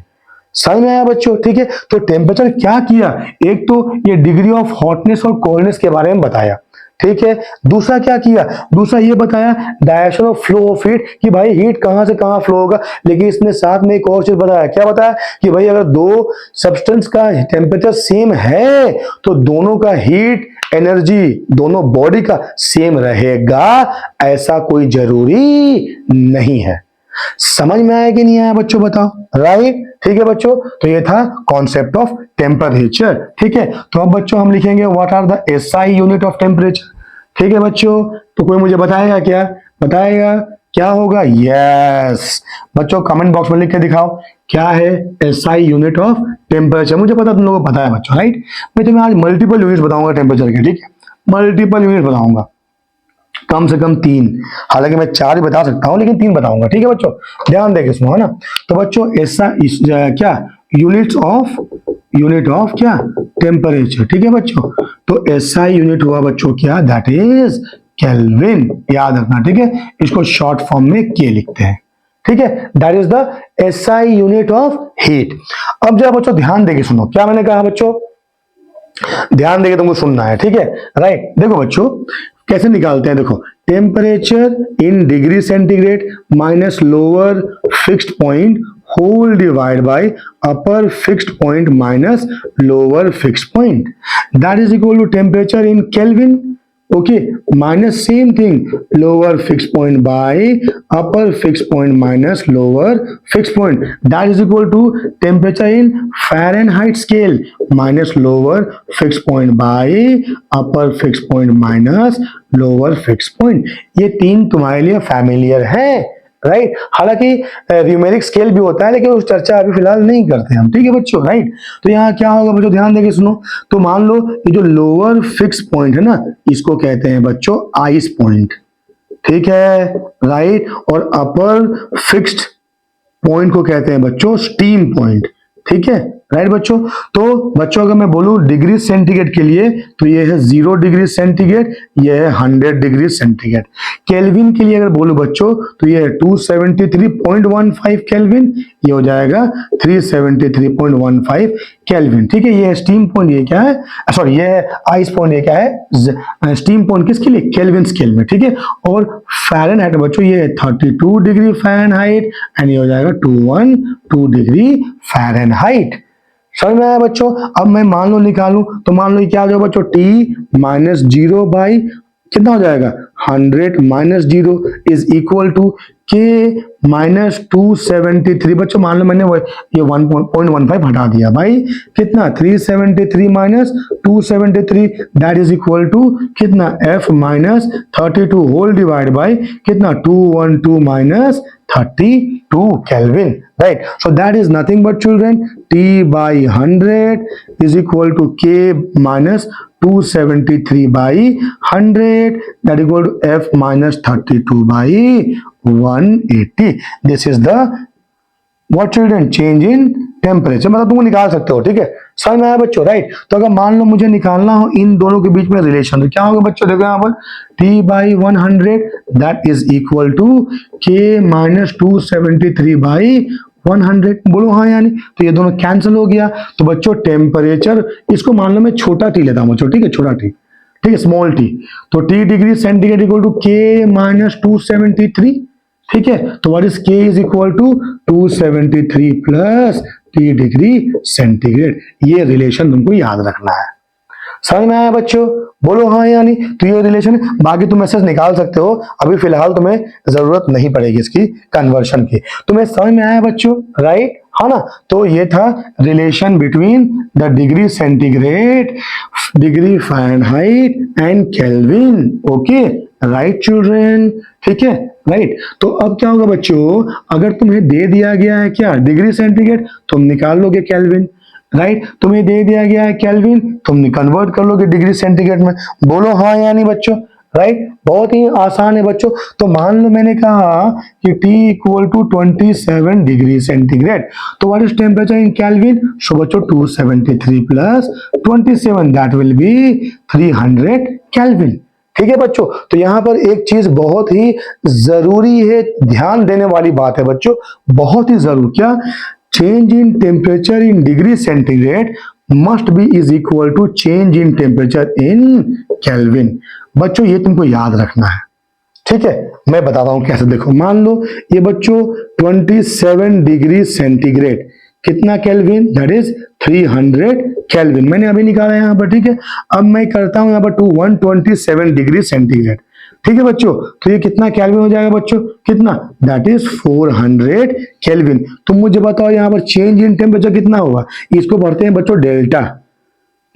समझ में आया बच्चों? ठीक है, तो टेम्परेचर क्या किया, एक तो ये डिग्री ऑफ हॉटनेस और कोल्डनेस के बारे में बताया, ठीक है। दूसरा क्या किया, दूसरा ये बताया direction of flow of heat, कि भाई हीट कहां से कहां फ्लो होगा। लेकिन इसने साथ में एक और चीज बताया, क्या बताया कि भाई अगर दो सब्सटेंस का टेम्परेचर सेम है तो दोनों का हीट एनर्जी दोनों बॉडी का सेम रहेगा, ऐसा कोई जरूरी नहीं है। समझ में आया कि नहीं आया बच्चों, बताओ, राइट। ठीक है बच्चों, तो ये था कॉन्सेप्ट ऑफ टेम्परेचर। ठीक है, तो अब बच्चों हम लिखेंगे what are the SI unit of temperature. ठीक है बच्चों, तो कोई मुझे बताएगा क्या, बताएगा क्या होगा? यस बच्चों, कमेंट बॉक्स में लिख के दिखाओ क्या है एसआई यूनिट ऑफ टेम्परेचर। मुझे पता तुम लोगों को पता है बच्चों, राइट। मैं तुम्हें आज मल्टीपल यूनिट बताऊंगा टेम्परेचर के, ठीक है, मल्टीपल यूनिट बताऊंगा, कम से कम 3, हालांकि मैं 4 ही बता सकता हूं लेकिन 3 बताऊंगा। ठीक है बच्चों, ध्यान देके सुनो, है ना। तो बच्चों ऐसा क्या यूनिट ऑफ क्या टेम्परेचर। ठीक है बच्चों, तो एसआई यूनिट हुआ बच्चों क्या, दैट इज केल्विन, याद रखना। ठीक है, इसको शॉर्ट फॉर्म में के लिखते हैं। ठीक है, that is the SI unit of heat. अब जरा बच्चों ध्यान देके सुनो, क्या मैंने कहा बच्चों, ध्यान देके तुमको सुनना है, ठीक है, राइट। देखो बच्चों कैसे निकालते हैं, देखो temperature in degree centigrade minus lower fixed point whole divide by upper fixed point minus lower fixed point, that is equal to temperature in Kelvin, okay, minus same thing lower fixed point by upper fixed point minus lower fixed point, that is equal to temperature in Fahrenheit scale minus lower fixed point by upper fixed point minus lower fixed point। ये तीन तुम्हारे लिए familiar है, right. हालांकि numeric scale भी होता है लेकिन उस चर्चा अभी फिलहाल नहीं करते हम, ठीक है बच्चों, राइट। तो यहाँ क्या होगा बच्चों, ध्यान देके सुनो। तो मान लो ये जो लोअर फिक्स पॉइंट है ना, इसको कहते हैं बच्चों आइस पॉइंट, ठीक है, राइट। और अपर फिक्स्ड पॉइंट को कहते हैं बच्चों स्टीम पॉइंट, ठीक है, राइट बच्चों। तो बच्चों अगर मैं बोलूं डिग्री सेंटीग्रेड के लिए तो ये है 0 डिग्री सेंटीग्रेड, ये है 100 डिग्री सेंटीग्रेड। केल्विन के लिए अगर बोलूं बच्चों तो ये है 273.15 केल्विन, ये हो जाएगा 373.15 केल्विन, ठीक है। ये है स्टीम पॉइंट, ये क्या है, सॉरी ये है आइस पॉइंट, ये क्या है स्टीम पॉइंट, किसके लिए, केल्विन स्केल में, ठीक है। और फ़ारेनहाइट बच्चों ये है 32 डिग्री फ़ारेनहाइट एंड ये हो जाएगा 212 डिग्री फ़ारेनहाइट। समझ में आया बच्चों। अब मैं मान लो निकालूं तो मान लो क्या हो जाएगा बच्चों, T माइनस 0 बाई कितना हो जाएगा 100 minus 0 is equal to K minus 273। बच्चों मान लो मैंने ये 1.15 हटा दिया, भाई कितना 373 minus 273, that is equal to कितना F minus 32 whole divide by कितना 212 minus 32 Kelvin, right? So that is nothing but children, T by 100 is equal to K minus 273 by 100, that is equal to F minus 32 by 180. This is the what children, change in temperature, मतलब तुम निकाल सकते हो, ठीक है, समझ में आया बच्चों, राइट? तो अगर मान लो मुझे निकालना हो इन दोनों के बीच में रिलेशन, तो क्या होगा बच्चों, देखो यहाँ पर T by 100 that is equal to K minus 273 by 100, बोलो हाँ यानी, तो ये दोनों कैंसिल हो गया। तो बच्चों टेम्परेचर, इसको मान लो मैं छोटा टी लेता हूँ बच्चों, ठीक है, छोटा टी, ठीक है, स्मॉल टी, तो T degree centigrade equal to K minus 273, ठीक है, तो what is K is equal to 273 plus T degree centigrade. ये रिलेशन तुमको याद रखना है, समझ में आया बच्चों, बोलो हाँ या नहीं? तो ये रिलेशन है, बाकी तुम मैसेज निकाल सकते हो, अभी फिलहाल तुम्हें जरूरत नहीं पड़ेगी इसकी कन्वर्शन की। तुम्हें समझ में आया बच्चों, राइट? हाँ ना? तो ये था relation between the degree centigrade, degree Fahrenheit and kelvin. Okay, right children, ठीक है, राइट। तो अब क्या होगा बच्चों, अगर तुम्हें दे दिया गया है क्या, डिग्री सेंटीग्रेड, तुम निकाल लोगे केल्विन, राइट? तुम्हें दे दिया गया है केल्विन, तुम कन्वर्ट कर लोगे डिग्री सेंटीग्रेड में, बोलो हाँ या नहीं बच्चों, राइट? बहुत ही आसान है बच्चों। तो मान लो मैंने कहा कि T equal to 27 degree centigrade, तो what is temperature in kelvin? So बच्चों 273 plus 27 that will be 300 kelvin, ठीक है बच्चों। तो यहाँ पर एक चीज बहुत ही जरूरी है, ध्यान देने वाली बात है बच्चों, बहुत ही जरूर, क्या? Change in temperature in degree centigrade must be is equal to change in temperature in Kelvin. बच्चों ये तुमको याद रखना है, ठीक है, मैं बताता हूं कैसे। देखो मान लो ये बच्चों 27 डिग्री सेंटीग्रेड कितना केल्विन, दैट इज 300 केल्विन, मैंने अभी निकाला यहाँ पर, ठीक है। अब मैं करता हूं यहाँ पर 127 डिग्री सेंटीग्रेड, ठीक है बच्चों, तो ये कितना केल्विन हो जाएगा बच्चों, कितना, दैट इज 400 केल्विन। तुम मुझे बताओ यहाँ पर चेंज इन टेम्परेचर कितना होगा, इसको पढ़ते हैं बच्चों डेल्टा,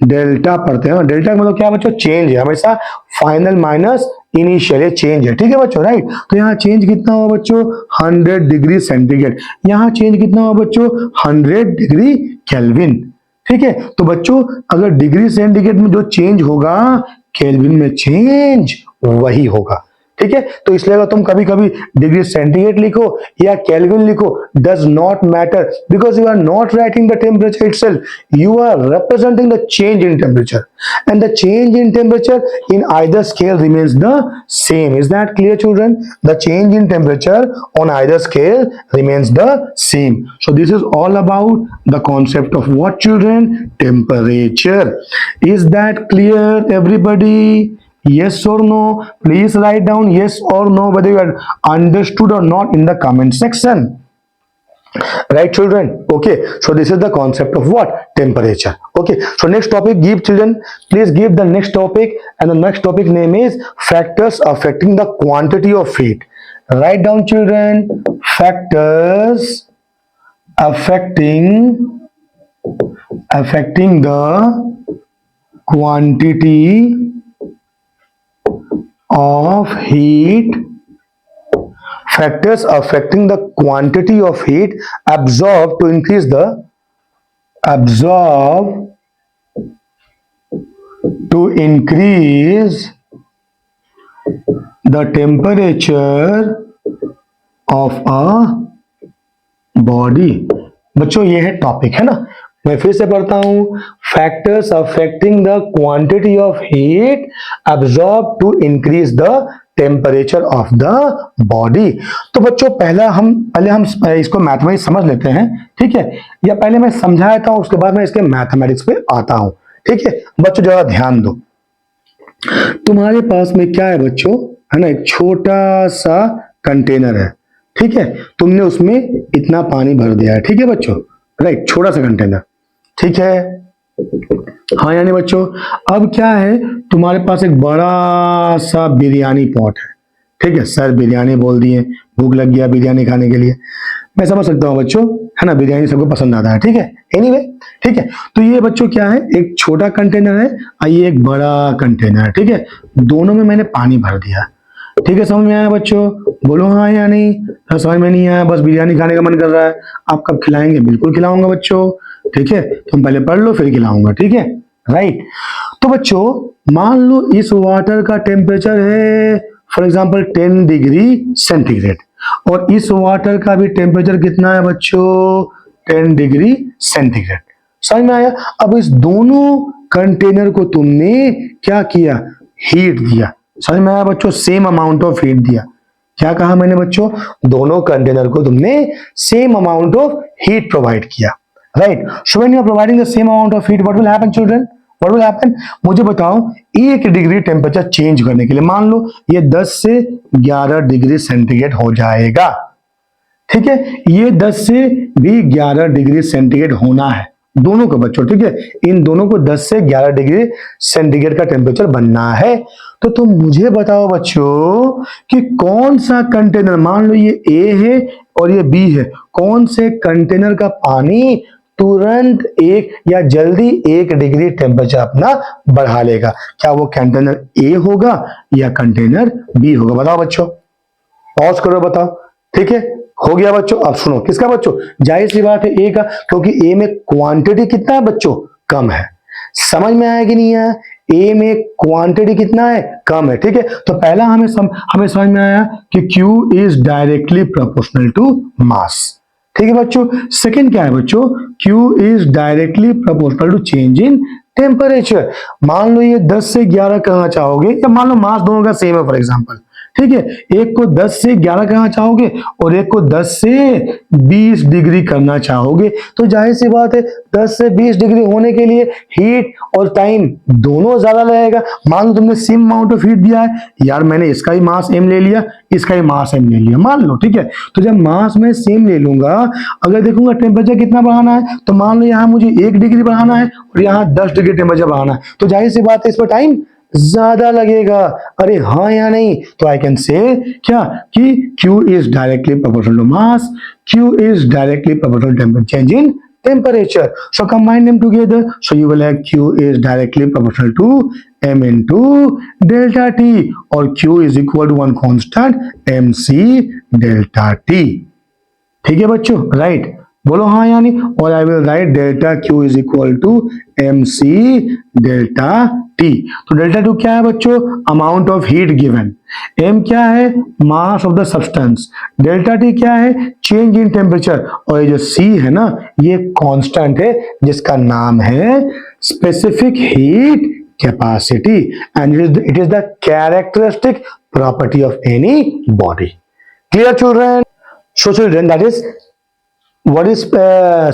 डेल्टा पढ़ते हैं, डेल्टा का मतलब क्या बच्चों, चेंज है, हमेशा फाइनल माइनस इनिशियल, ये चेंज है, ठीक है बच्चों, राइट? तो यहाँ चेंज कितना हुआ बच्चों, 100 डिग्री सेंटीग्रेड, यहाँ चेंज कितना हुआ बच्चों, 100 डिग्री केल्विन, ठीक है। तो बच्चों अगर डिग्री सेंटीग्रेड में जो चेंज होगा, केल्विन में चेंज वही होगा, ठीक है। तो इसलिए अगर तुम कभी कभी डिग्री सेंटीग्रेड लिखो या केल्विन लिखो, does not matter, because you are not writing the temperature itself, you are representing the change in temperature, and the change in temperature in either scale remains the same. Is that clear children? The change in temperature on either scale remains the same. So this is all about the concept of what children, temperature. Is that clear everybody? Yes or no? Please write down yes or no whether you have understood or not in the comment section. Right children? Okay, so this is the concept of what? Temperature. Okay, so next topic, give children, please give the next topic, and the next topic name is factors affecting the quantity of heat. Write down children, factors affecting the quantity of heat, factors affecting the quantity of heat absorbed to increase the temperature of a body। बच्चों ये है topic, है ना, मैं फिर से पढ़ता हूं, factors affecting the quantity of heat absorb to increase the temperature of the body. तो बच्चों पहले हम इसको मैथमेटिक्स समझ लेते हैं, ठीक है, या पहले मैं समझा देता हूं, उसके बाद मैं इसके मैथमेटिक्स पे आता हूं, ठीक है। बच्चों जरा ध्यान दो, तुम्हारे पास में क्या है बच्चों, है ना, एक छोटा सा कंटेनर है, ठीक है, तुमने उसमें इतना पानी भर दिया है, ठीक है बच्चों, राइट, छोटा सा कंटेनर, ठीक है, हाँ यानी बच्चों। अब क्या है, तुम्हारे पास एक बड़ा सा बिरयानी पॉट है, ठीक है, सर बिरयानी बोल दिए, भूख लग गया बिरयानी खाने के लिए, मैं समझ सकता हूँ बच्चों, है ना, बिरयानी सबको पसंद आता है, ठीक है, एनीवे, ठीक है। तो ये बच्चों क्या है, एक छोटा कंटेनर है और ये एक बड़ा कंटेनर है, ठीक है, दोनों में मैंने पानी भर दिया, ठीक है, समझ में आया बच्चों? बोलो हाँ या नहीं। समझ में नहीं आया, बस बिरयानी खाने का मन कर रहा है, आप कब खिलाएंगे? बिल्कुल खिलाऊंगा बच्चों, ठीक है, तुम पहले पढ़ लो फिर खिलाऊंगा, ठीक है, राइट। तो बच्चों मान लो इस वाटर का टेम्परेचर है फॉर एग्जांपल 10 डिग्री सेंटीग्रेड, और इस वाटर का भी टेम्परेचर कितना है बच्चों? 10 डिग्री सेंटीग्रेड। समझ में आया? अब इस दोनों कंटेनर को तुमने क्या किया? हीट दिया। समझ में आया बच्चों? सेम अमाउंट ऑफ हीट दिया। क्या कहा मैंने बच्चों? दोनों कंटेनर को तुमने same amount of heat provide किया, right. So when you are providing the same amount of heat, what will happen children? What will happen? मुझे बताओ, 1 डिग्री टेम्परेचर चेंज करने के लिए मान लो ये 10 से 11 डिग्री सेंटीग्रेड हो जाएगा, ठीक है, ये 10 से भी 11 डिग्री सेंटीग्रेड होना है दोनों को बच्चों, ठीक है, इन दोनों को 10 से 11 डिग्री सेंटीग्रेड का टेम्परेचर बनना है। तो तुम मुझे बताओ बच्चों कि कौन सा कंटेनर, मान लो ये ए है और ये बी है, कौन से कंटेनर का पानी तुरंत एक या जल्दी 1 डिग्री टेम्परेचर अपना बढ़ा लेगा? क्या वो कंटेनर ए होगा या कंटेनर बी होगा? बताओ बच्चों, पॉज करो, बताओ, ठीक है, हो गया बच्चों। अब सुनो, किसका बच्चों? जाहिर सी बात है ए का, क्योंकि ए में क्वांटिटी कितना है बच्चों? कम है। समझ में आया कि नहीं आया? ए में क्वांटिटी कितना है? कम है, ठीक है। तो पहला हमें समझ में आया कि Q is directly proportional to mass, ठीक है बच्चों। सेकंड क्या है बच्चों? Q is directly proportional to change in temperature. मान लो ये 10 से 11 कहना चाहोगे, या मान लो मास दोनों का सेम है फॉर एग्जांपल, ठीक है, एक को 10 से 11 करना चाहोगे और एक को 10 से 20 डिग्री करना चाहोगे, तो जाहिर सी बात है 10 से 20 डिग्री होने के लिए हीट और टाइम दोनों ज्यादा लगेगा। मान लो तुमने सेम अमाउंट ऑफ हीट दिया है, यार मैंने इसका ही मास m ले लिया, इसका ही मास m ले लिया, मान लो, ठीक है। तो जब मास में सेम ले लूंगा, अगर देखूंगा टेम्परेचर कितना बढ़ाना है, तो मान लो यहाँ मुझे 1 डिग्री बढ़ाना है और यहाँ 10 डिग्री टेम्परेचर बढ़ाना है, तो जाहिर सी बात है इस पर टाइम ज्यादा लगेगा। अरे हाँ या नहीं? तो आई कैन से क्या कि Q is directly proportional to mass, Q is directly proportional to change in temperature. So combine them together. So you will have Q is directly proportional to M into delta T, or Q is equal to one constant MC delta T. ठीक है बच्चों, right, बोलो हाँ या नहीं। और I will write delta Q is equal to MC delta T। तो delta टू क्या है बच्चों? Amount of heat given. M क्या है? Mass of the substance. Delta T क्या है? Change in temperature. और ये जो C है ना, ये कांस्टेंट है जिसका नाम है specific heat capacity, and it is the characteristic property of any body. Clear children? So children, that is what is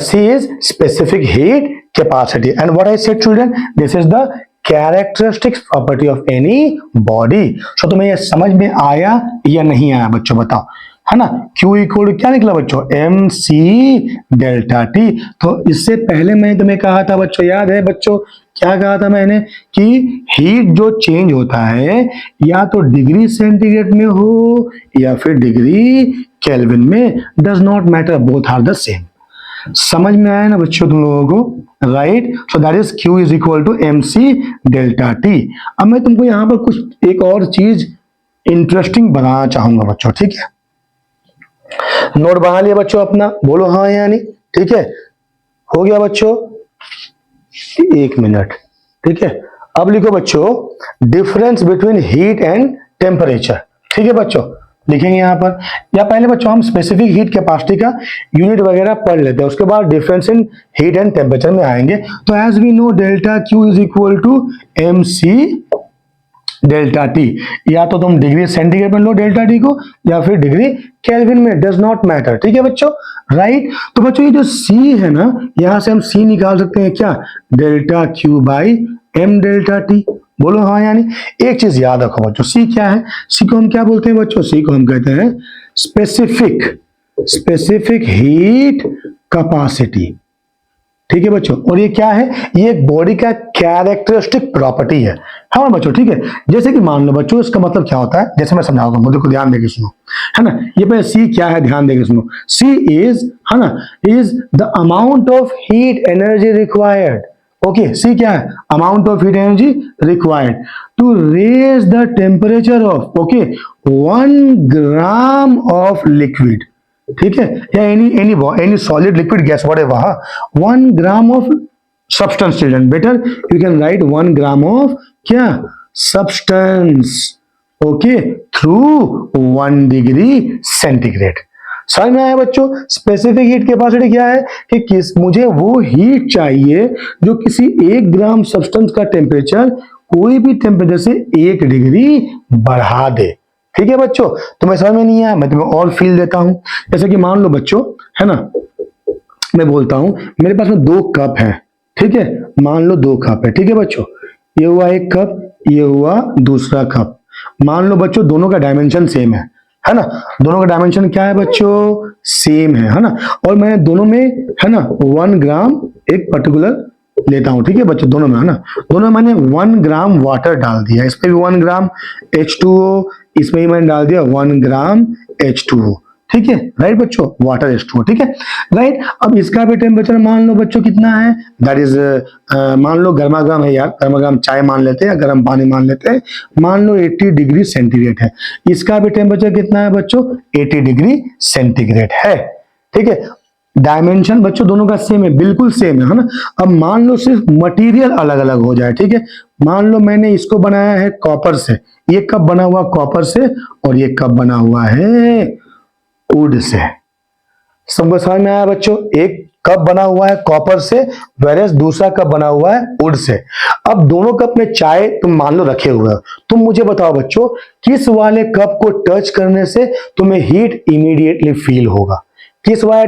C is specific heat capacity, and what I said children, this is the characteristic property of any body. So तुम्हें ये समझ में आया या नहीं आया बच्चों, बताओ, है ना। Q इक्वल क्या निकला बच्चों? MC delta T। तो इससे पहले मैंने तुम्हें कहा था बच्चों, याद है बच्चों, क्या कहा था मैंने कि हीट जो चेंज होता है या तो डिग्री सेंटीग्रेड में हो या फिर डिग्री केल्विन में, does not matter, both are the same. समझ में आया ना बच्चों तुम लोगों को, right. So that is Q is equal to MC delta T। अब मैं तुमको यहां पर कुछ एक और चीज इंटरेस्टिंग बनाना चाहूंगा बच्चों, ठीक है। नोट बना लिया बच्चों अपना? बोलो हाँ या नहीं, ठीक है, हो गया बच्चों, 1 मिनट, ठीक है। अब लिखो बच्चों difference between heat and temperature, ठीक है बच्चों, लिखेंगे यहां पर। या पहले बच्चों हम स्पेसिफिक हीट कैपेसिटी का यूनिट वगैरह पढ़ लेते हैं, उसके बाद difference in heat and temperature में आएंगे। तो as we know delta Q is equal to MC delta T। या तो तुम डिग्री सेंटीग्रेड में लो डेल्टा T को, या फिर डिग्री केल्विन में, डज नॉट मैटर, ठीक है बच्चों, राइट। तो बच्चों ये जो C है ना, यहां से हम C निकाल सकते हैं क्या? Delta Q by M delta T। बोलो हाँ यानी। एक चीज याद रखो बच्चों, C क्या है? C को हम क्या बोलते हैं बच्चों? C को हम कहते हैं स्पेसिफिक हीट कैपेसिटी, ठीक है बच्चों। और ये क्या है? ये एक बॉडी का कैरेक्टरिस्टिक प्रॉपर्टी है, हाँ बच्चों, ठीक है। जैसे कि मान लो बच्चों, इसका मतलब क्या होता है, जैसे मैं समझाता हूँ, मुझे को ध्यान देके सुनो, है ना। ये पहले C क्या है, ध्यान देके सुनो। C इज, है ना, is the amount of heat energy required okay, C क्या है, amount of heat energy required to raise the temperature of, okay, 1 gram of liquid, ठीक है, या any solid liquid gas whatever, 1 gram of substance children, better you can write 1 gram of क्या, substance, okay, through 1 degree centigrade. समझ में आया बच्चों? Specific heat capacity क्या है कि मुझे वो हीट चाहिए जो किसी 1 ग्राम सब्सटेंस का टेम्परेचर कोई भी टेम्परेचर से 1 डिग्री बढ़ा दे। ठीक है बच्चों, तुम्हें समझ में नहीं आया, मैं तुम्हें और फील देता हूं। जैसे कि मान लो बच्चों, है ना, मैं बोलता हूं मेरे पास में 2 कप है, ठीक है, मान लो 2 कप है, ठीक है बच्चों, ये हुआ 1 कप, ये हुआ दूसरा कप। मान लो बच्चों दोनों का डायमेंशन सेम है ना, दोनों का डायमेंशन क्या है बच्चों, सेम है ना, और मैं दोनों में, है ना, 1 ग्राम एक पर्टिकुलर लेता हूं, ठीक है बच्चों, दोनों में, है ना, दोनों में मैंने 1 ग्राम वाटर डाल दिया, इसमें भी 1 ग्राम H2O, इसमें भी मैंने डाल दिया 1 ग्राम H2O, ठीक है, राइट बच्चों, वाटर H2O, ठीक है, राइट। अब इसका भी टेम्परेचर मान लो बच्चों कितना है, दैट इज मान लो गर्मा गर्म है यार, गर्मा गर्म चाय मान लेते हैं या गर्म पानी मान लेते हैं, मान लो 80 डिग्री सेंटीग्रेड है, इसका भी टेम्परेचर कितना है बच्चों, 80 डिग्री सेंटीग्रेड है, ठीक है। डायमेंशन बच्चों दोनों का सेम है, बिल्कुल सेम है ना। अब मान लो सिर्फ मटेरियल अलग अलग हो जाए, ठीक है, मान लो मैंने इसको बनाया है कॉपर से, ये कप बना हुआ कॉपर से, और ये कप बना हुआ है वुड से। सबको समझ में आया बच्चों? एक कप बना हुआ है कॉपर से, वेरेस दूसरा कप बना हुआ है वुड से। अब दोनों कप में चाय तुम मान लो रखे हुए हो, तुम मुझे बताओ बच्चों किस वाले कप को टच करने से तुम्हें हीट इमीडिएटली फील होगा, किस वाले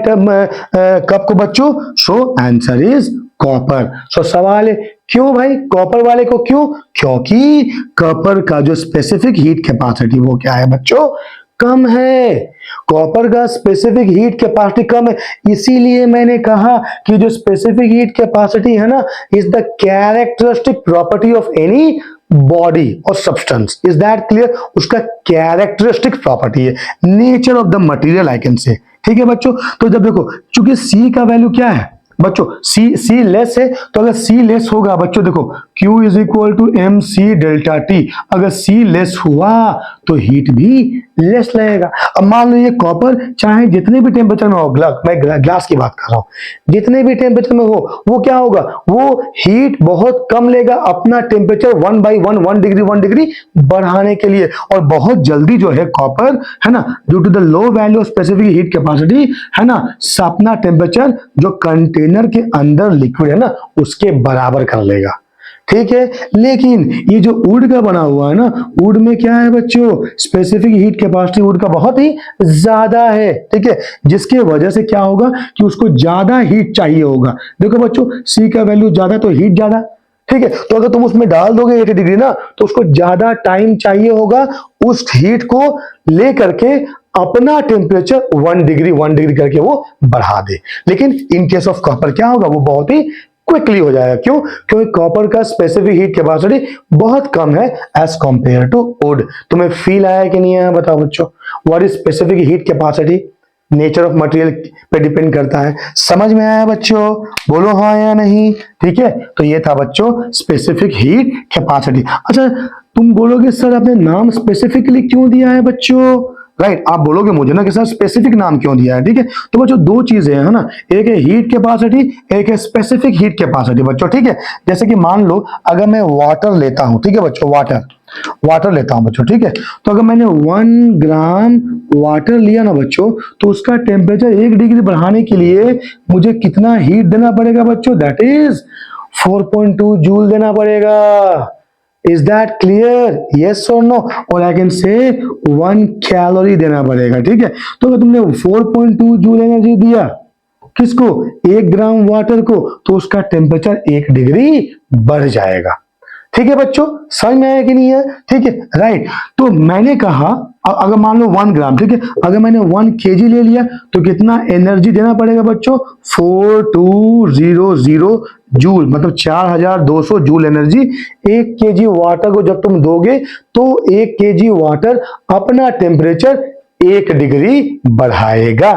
कप को बच्चों? So answer is copper. So सवाल है क्यों भाई कॉपर वाले को, क्यों? क्योंकि कॉपर का जो स्पेसिफिक हीट कैपेसिटी वो क्या है बच्चों, कम है। कॉपर का स्पेसिफिक हीट कैपेसिटी कम है, इसीलिए मैंने कहा कि जो स्पेसिफिक हीट कैपेसिटी है ना, is the characteristic property of any body और सब्सटेंस। Is that clear? उसका कैरेक्टरिस्टिक प्रॉपर्टी है, nature of the material I can से। ठीक है बच्चों, तो जब देखो चूंकि सी का वैल्यू क्या है बच्चों, सी लेस है, तो अगर सी लेस होगा बच्चों देखो Q is equal to M C delta T, अगर सी लेस हुआ तो हीट भी लेस लगेगा। अब मान लो ये कॉपर चाहे जितने भी टेम्परेचर में हो, मैं ग्लास की बात कर रहा हूं, जितने भी टेम्परेचर में हो वो क्या होगा, वो हीट बहुत कम लेगा अपना टेम्परेचर 1 डिग्री बढ़ाने के लिए, और बहुत जल्दी जो है कॉपर, है ना, due to the low value of specific heat capacity, है ना, अपना टेम्परेचर जो कंटेनर के अंदर लिक्विड है ना उसके बराबर कर लेगा। ठीक है, लेकिन ये जो वुड का बना हुआ है ना, वुड में क्या है बच्चों, स्पेसिफिक हीट कैपेसिटी वुड का बहुत ही ज्यादा है। ठीक है, जिसके वजह से क्या होगा कि उसको ज्यादा हीट चाहिए होगा। देखो बच्चों सी का वैल्यू ज्यादा तो हीट ज्यादा, ठीक है, तो अगर तुम उसमें डाल दोगे 80 डिग्री ना, तो उसको ज्यादा टाइम चाहिए होगा उस हीट को लेकर के अपना टेम्परेचर 1 डिग्री करके वो बढ़ा दे। लेकिन इन केस ऑफ कॉपर क्या होगा, वो बहुत ही क्विकली हो जाएगा। क्यों? क्योंकि कॉपर का स्पेसिफिक हीट कैपेसिटी बहुत कम है एज कंपेयर टू वुड। तुम्हें फील आया कि नहीं आया बताओ बच्चों? What is specific heat capacity? Nature of material पे डिपेंड करता है। समझ में आया बच्चों? बोलो हाँ या नहीं। ठीक है, तो ये था बच्चों स्पेसिफिक हीट कैपेसिटी। अच्छा तुम बोलोगे सर आपने नाम स्पेसिफिकली क्यों दिया है बच्चों? राइट, आप बोलोगे मुझे ना कि सर स्पेसिफिक नाम क्यों दिया है। ठीक है, तो बच्चों दो चीजें है ना, एक है हीट कैपेसिटी, एक है स्पेसिफिक हीट कैपेसिटी बच्चों। ठीक है, जैसे कि मान लो अगर मैं वाटर लेता हूं, ठीक है बच्चों, वाटर लेता हूं बच्चों, ठीक है, तो अगर मैंने 1 ग्राम वाटर लिया ना बच्चों, तो उसका टेम्परेचर 1 डिग्री बढ़ाने के लिए मुझे कितना हीट देना पड़ेगा बच्चों? दैट इज 4.2 जूल देना पड़ेगा। Is that clear? Yes or no? और I can say 1 कैलोरी देना पड़ेगा। ठीक है, तो अगर तुमने 4.2 जूल एनर्जी दिया किसको? 1 ग्राम वाटर को, तो उसका टेम्परेचर 1 डिग्री बढ़ जाएगा। ठीक है बच्चों, समझ में आया कि नहीं है? ठीक है, राइट। तो मैंने कहा अगर मान लो 1 ग्राम, ठीक है, अगर मैंने 1 केजी ले लिया तो कितना एनर्जी देना पड़ेगा बच्चों? 4200 जूल, मतलब 4200 जूल एनर्जी 1 केजी वाटर को जब तुम दोगे तो 1 केजी वाटर अपना टेम्परेचर 1 डिग्री बढ़ाएगा।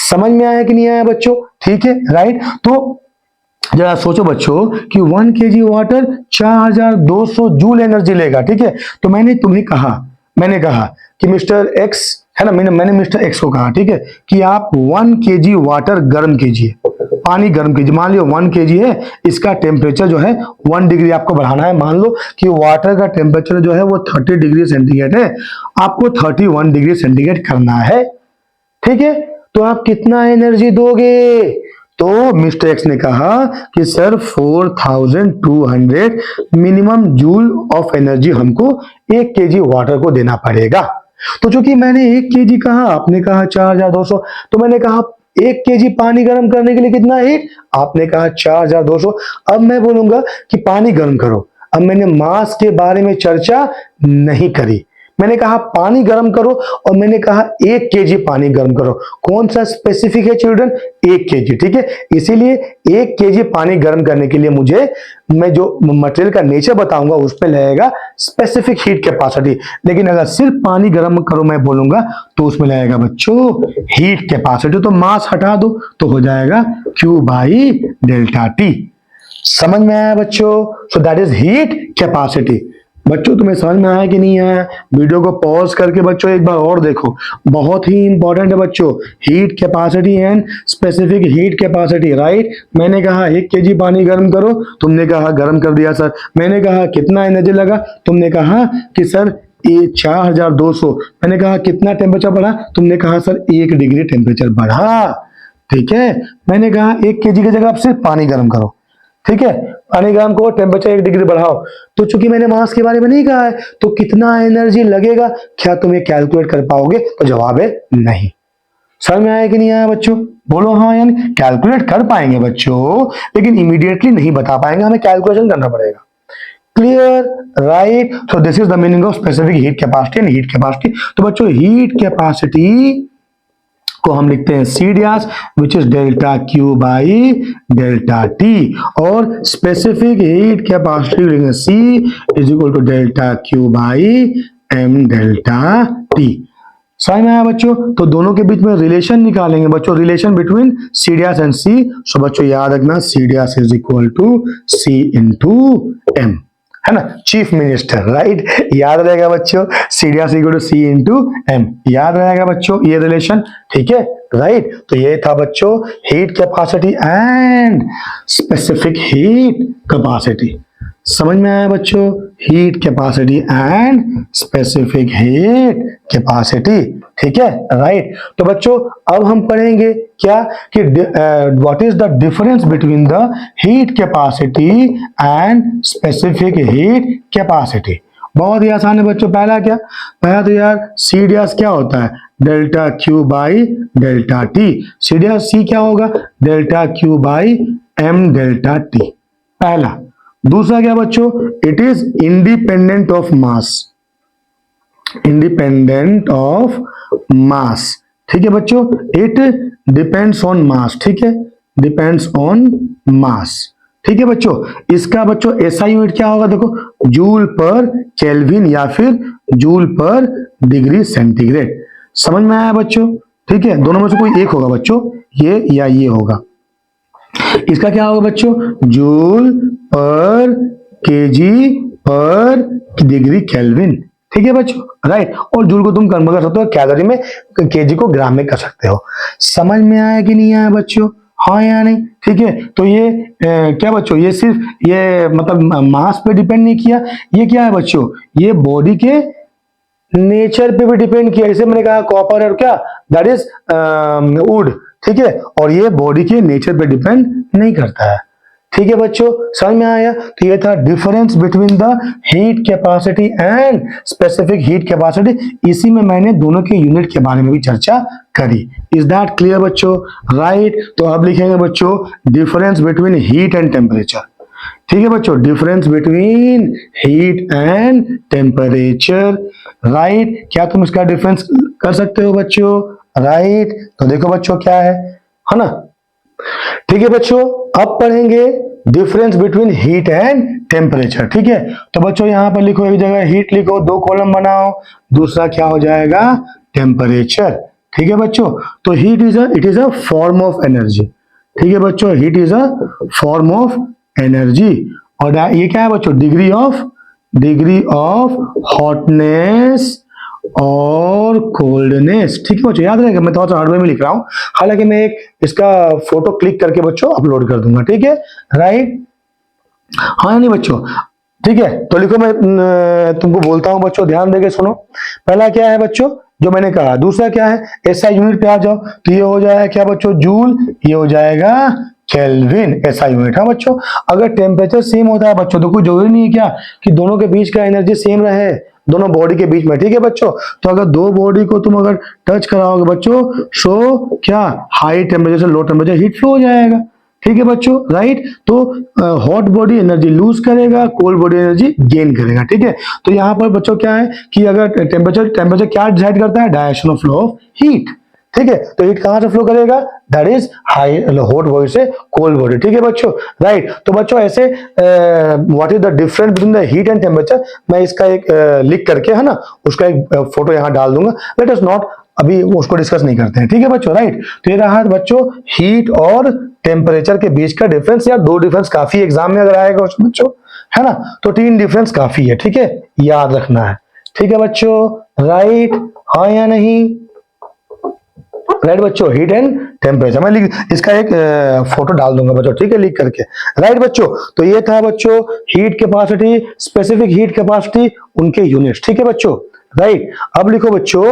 समझ में आया कि नहीं आया बच्चों? ठीक है, राइट। तो जरा सोचो बच्चों कि 1 kg वाटर 4200 जूल एनर्जी लेगा, ठीक है। तो मैंने कहा कि मिस्टर एक्स है ना, मैंने मिस्टर एक्स को कहा, ठीक है, कि आप 1 kg वाटर गर्म कीजिए, पानी गर्म कीजिए। मान लो 1 kg है, इसका टेम्परेचर जो है 1 डिग्री आपको बढ़ाना है। मान लो कि वाटर का टेम्परेचर जो है वो 30 डिग्री सेंटीग्रेड है, आपको 31 डिग्री सेंटीग्रेड करना है, ठीक है। तो आप कितना एनर्जी दोगे? तो मिस्टर एक्स ने कहा कि sir 4200 minimum joule of energy हमको 1 kg वाटर को देना पड़ेगा। तो चूंकि मैंने 1 kg कहा, आपने कहा 4200, तो मैंने कहा 1 kg पानी गर्म करने के लिए कितना हीट, आपने कहा 4200। अब मैं बोलूंगा कि पानी गर्म करो। अब मैंने मास के बारे में चर्चा नहीं करी, मैंने कहा पानी गर्म करो और मैंने कहा 1 kg पानी गर्म करो। कौन सा स्पेसिफिक है चिल्ड्रन? 1 kg, ठीक है। इसीलिए 1 kg पानी गर्म करने के लिए मैं जो मटेरियल का नेचर बताऊंगा उसमें लगेगा स्पेसिफिक हीट कैपेसिटी। लेकिन अगर सिर्फ पानी गर्म करो मैं बोलूंगा तो उसमें लगेगा बच्चों हीट कैपेसिटी। तो मास हटा दो तो हो जाएगा Q बाई डेल्टा टी। समझ में आया बच्चों? सो दैट इज हीट कैपेसिटी। बच्चों तुम्हें समझ में आया कि नहीं आया? वीडियो को पॉज करके बच्चों एक बार और देखो, बहुत ही इंपॉर्टेंट है बच्चों, heat capacity and specific heat capacity, right. मैंने कहा 1 kg पानी गर्म करो, तुमने कहा गर्म कर दिया सर। मैंने कहा कितना एनर्जी लगा, तुमने कहा कि सर ये 4200। मैंने कहा कितना टेम्परेचर बढ़ा, तुमने कहा सर 1 डिग्री टेम्परेचर बढ़ा, ठीक है। मैंने कहा 1 kg की जगह आप सिर्फ पानी गर्म करो, ठीक है, पानी गर्म को टेम्परेचर 1 डिग्री बढ़ाओ। तो चूंकि मैंने मास के बारे में नहीं कहा है तो कितना एनर्जी लगेगा, क्या तुम ये कैलकुलेट कर पाओगे? तो जवाब है नहीं। समझ में आया कि नहीं आया बच्चों? बोलो हाँ या नहीं। कैलकुलेट कर पाएंगे बच्चों, लेकिन इमीडिएटली नहीं बता पाएंगे, हमें कैलकुलेशन करना पड़ेगा। Clear, right. So this is the meaning of specific heat capacity and heat capacity. तो बच्चों हीट कैपेसिटी को हम लिखते हैं C dash which is delta Q by delta T, और स्पेसिफिक हीट कैपेसिटी लिखेंगे C is equal to delta Q by M delta T. समझ में आया बच्चों? तो दोनों के बीच में रिलेशन निकालेंगे बच्चों, relation between C dash and C. So बच्चों याद रखना C dash is equal to C into M, है ना, चीफ मिनिस्टर, राइट। याद रहेगा बच्चों, C dash equal to C into M, याद रहेगा बच्चों ये रिलेशन, ठीक है, राइट। तो ये था बच्चों heat capacity and specific heat capacity. समझ में आया बच्चों? Heat capacity and specific heat capacity, ठीक है, राइट। तो बच्चों अब हम पढ़ेंगे क्या कि what is the difference between the heat capacity and specific heat capacity. बहुत ही आसान है बच्चों। पहला क्या? पहला तो यार सी डैश क्या होता है? Delta Q by delta T. C dash C क्या होगा? Delta Q by M delta T, पहला। दूसरा क्या बच्चों? It is independent of mass, independent of mass, ठीक है बच्चों। इट डिपेंड्स ऑन मास, ठीक है, डिपेंड्स ऑन मास, ठीक है बच्चों। इसका बच्चों एसआई यूनिट क्या होगा? देखो, जूल पर केल्विन या फिर जूल पर डिग्री सेंटीग्रेड। समझ में आया बच्चों? ठीक है, दोनों में से कोई एक होगा बच्चों, ये या ये होगा। इसका क्या होगा बच्चों? जूल पर केजी पर डिग्री केल्विन, ठीक है बच्चों, राइट। और जूल को तुम कन्वर्ट कर सकते हो कैलोरी में, केजी को ग्राम में कर सकते हो। समझ में आया कि नहीं आया बच्चों? हाँ या नहीं? ठीक है। तो ये क्या बच्चों, ये सिर्फ ये मतलब मास पे डिपेंड नहीं किया, ये क्या है बच्चों, ये बॉडी के नेचर पे भी डिपेंड किया। जैसे मैंने कहा कॉपर और क्या, दैट इज वुड, ठीक है, और ये बॉडी के नेचर पे डिपेंड नहीं करता है, ठीक है बच्चों। समझ में आया? तो ये था difference between the heat capacity and specific heat capacity. इसी में मैंने दोनों के यूनिट के बारे में भी चर्चा करी। इज दैट क्लियर बच्चों? राइट। तो अब लिखेंगे बच्चों difference between heat and temperature, ठीक है बच्चों, difference between heat and temperature, right. क्या तुम इसका डिफरेंस कर सकते हो बच्चों? राइट। तो देखो बच्चों क्या है ना, ठीक है बच्चों। अब पढ़ेंगे difference between heat and temperature, ठीक है। तो बच्चों यहां पर लिखो, एक जगह हीट लिखो, दो कॉलम बनाओ, दूसरा क्या हो जाएगा? टेम्परेचर, ठीक है बच्चों। तो heat it is a form of energy, ठीक है बच्चों, heat is a form of energy. और ये क्या है बच्चों, डिग्री ऑफ हॉटनेस और कोल्डनेस। ठीक है बच्चों, याद रहेगा, मैं थोड़ा सा हार्डवेयर में लिख रहा हूं, हालांकि मैं एक इसका फोटो क्लिक करके बच्चों अपलोड कर दूंगा। ठीक है, राइट, हाँ नहीं बच्चों, ठीक है। तो लिखो, मैं तुमको बोलता हूं बच्चों, ध्यान देके सुनो। पहला क्या है बच्चों, जो मैंने कहा। दूसरा क्या है, एसआई यूनिट पे आ जाओ, तो ये हो जाएगा क्या बच्चों, जूल, ये हो जाएगा केल्विन, एसआई यूनिट। हाँ बच्चों, अगर टेम्परेचर सेम होता है बच्चों, तो कोई जरूरी नहीं है क्या कि दोनों के बीच का एनर्जी सेम रहे, दोनों बॉडी के बीच में। ठीक है बच्चों, तो अगर दो बॉडी को तुम अगर टच कराओगे बच्चों, सो क्या हाई टेम्परेचर से लो टेम्परेचर हीट फ्लो हो जाएगा। ठीक है बच्चों, राइट। तो हॉट बॉडी एनर्जी लूज करेगा, कोल्ड बॉडी एनर्जी गेन करेगा। ठीक है, तो यहाँ पर बच्चों क्या है कि अगर टेम्परेचर क्या डिसाइड करता है, direction of flow of heat. ठीक है, तो हीट कहां से फ्लो करेगा, that is high hot body से कोल्ड बॉडी। ठीक है बच्चों, राइट। तो बच्चों ऐसे what is the difference between the heat and temperature, मैं इसका एक लिख करके, है ना, उसका एक फोटो यहाँ डाल दूंगा। लेट अस नॉट अभी उसको डिस्कस नहीं करते हैं। ठीक है बच्चों, राइट। तो ये रहा बच्चों हीट और टेम्परेचर के बीच का डिफरेंस। या दो डिफरेंस काफी एग्जाम में अगर आएगा बच्चों, है ना, तो तीन डिफरेंस काफी है। ठीक है, याद रखना है। ठीक है बच्चों, राइट, हाँ या नहीं, राइट बच्चों, हीट एंड टेम्परेचर। मैं इसका एक फोटो डाल दूंगा बच्चों, ठीक है, लिख करके, राइट बच्चों। तो ये था बच्चों heat capacity, specific heat capacity, उनके यूनिट्स। ठीक है बच्चों, राइट। अब लिखो बच्चों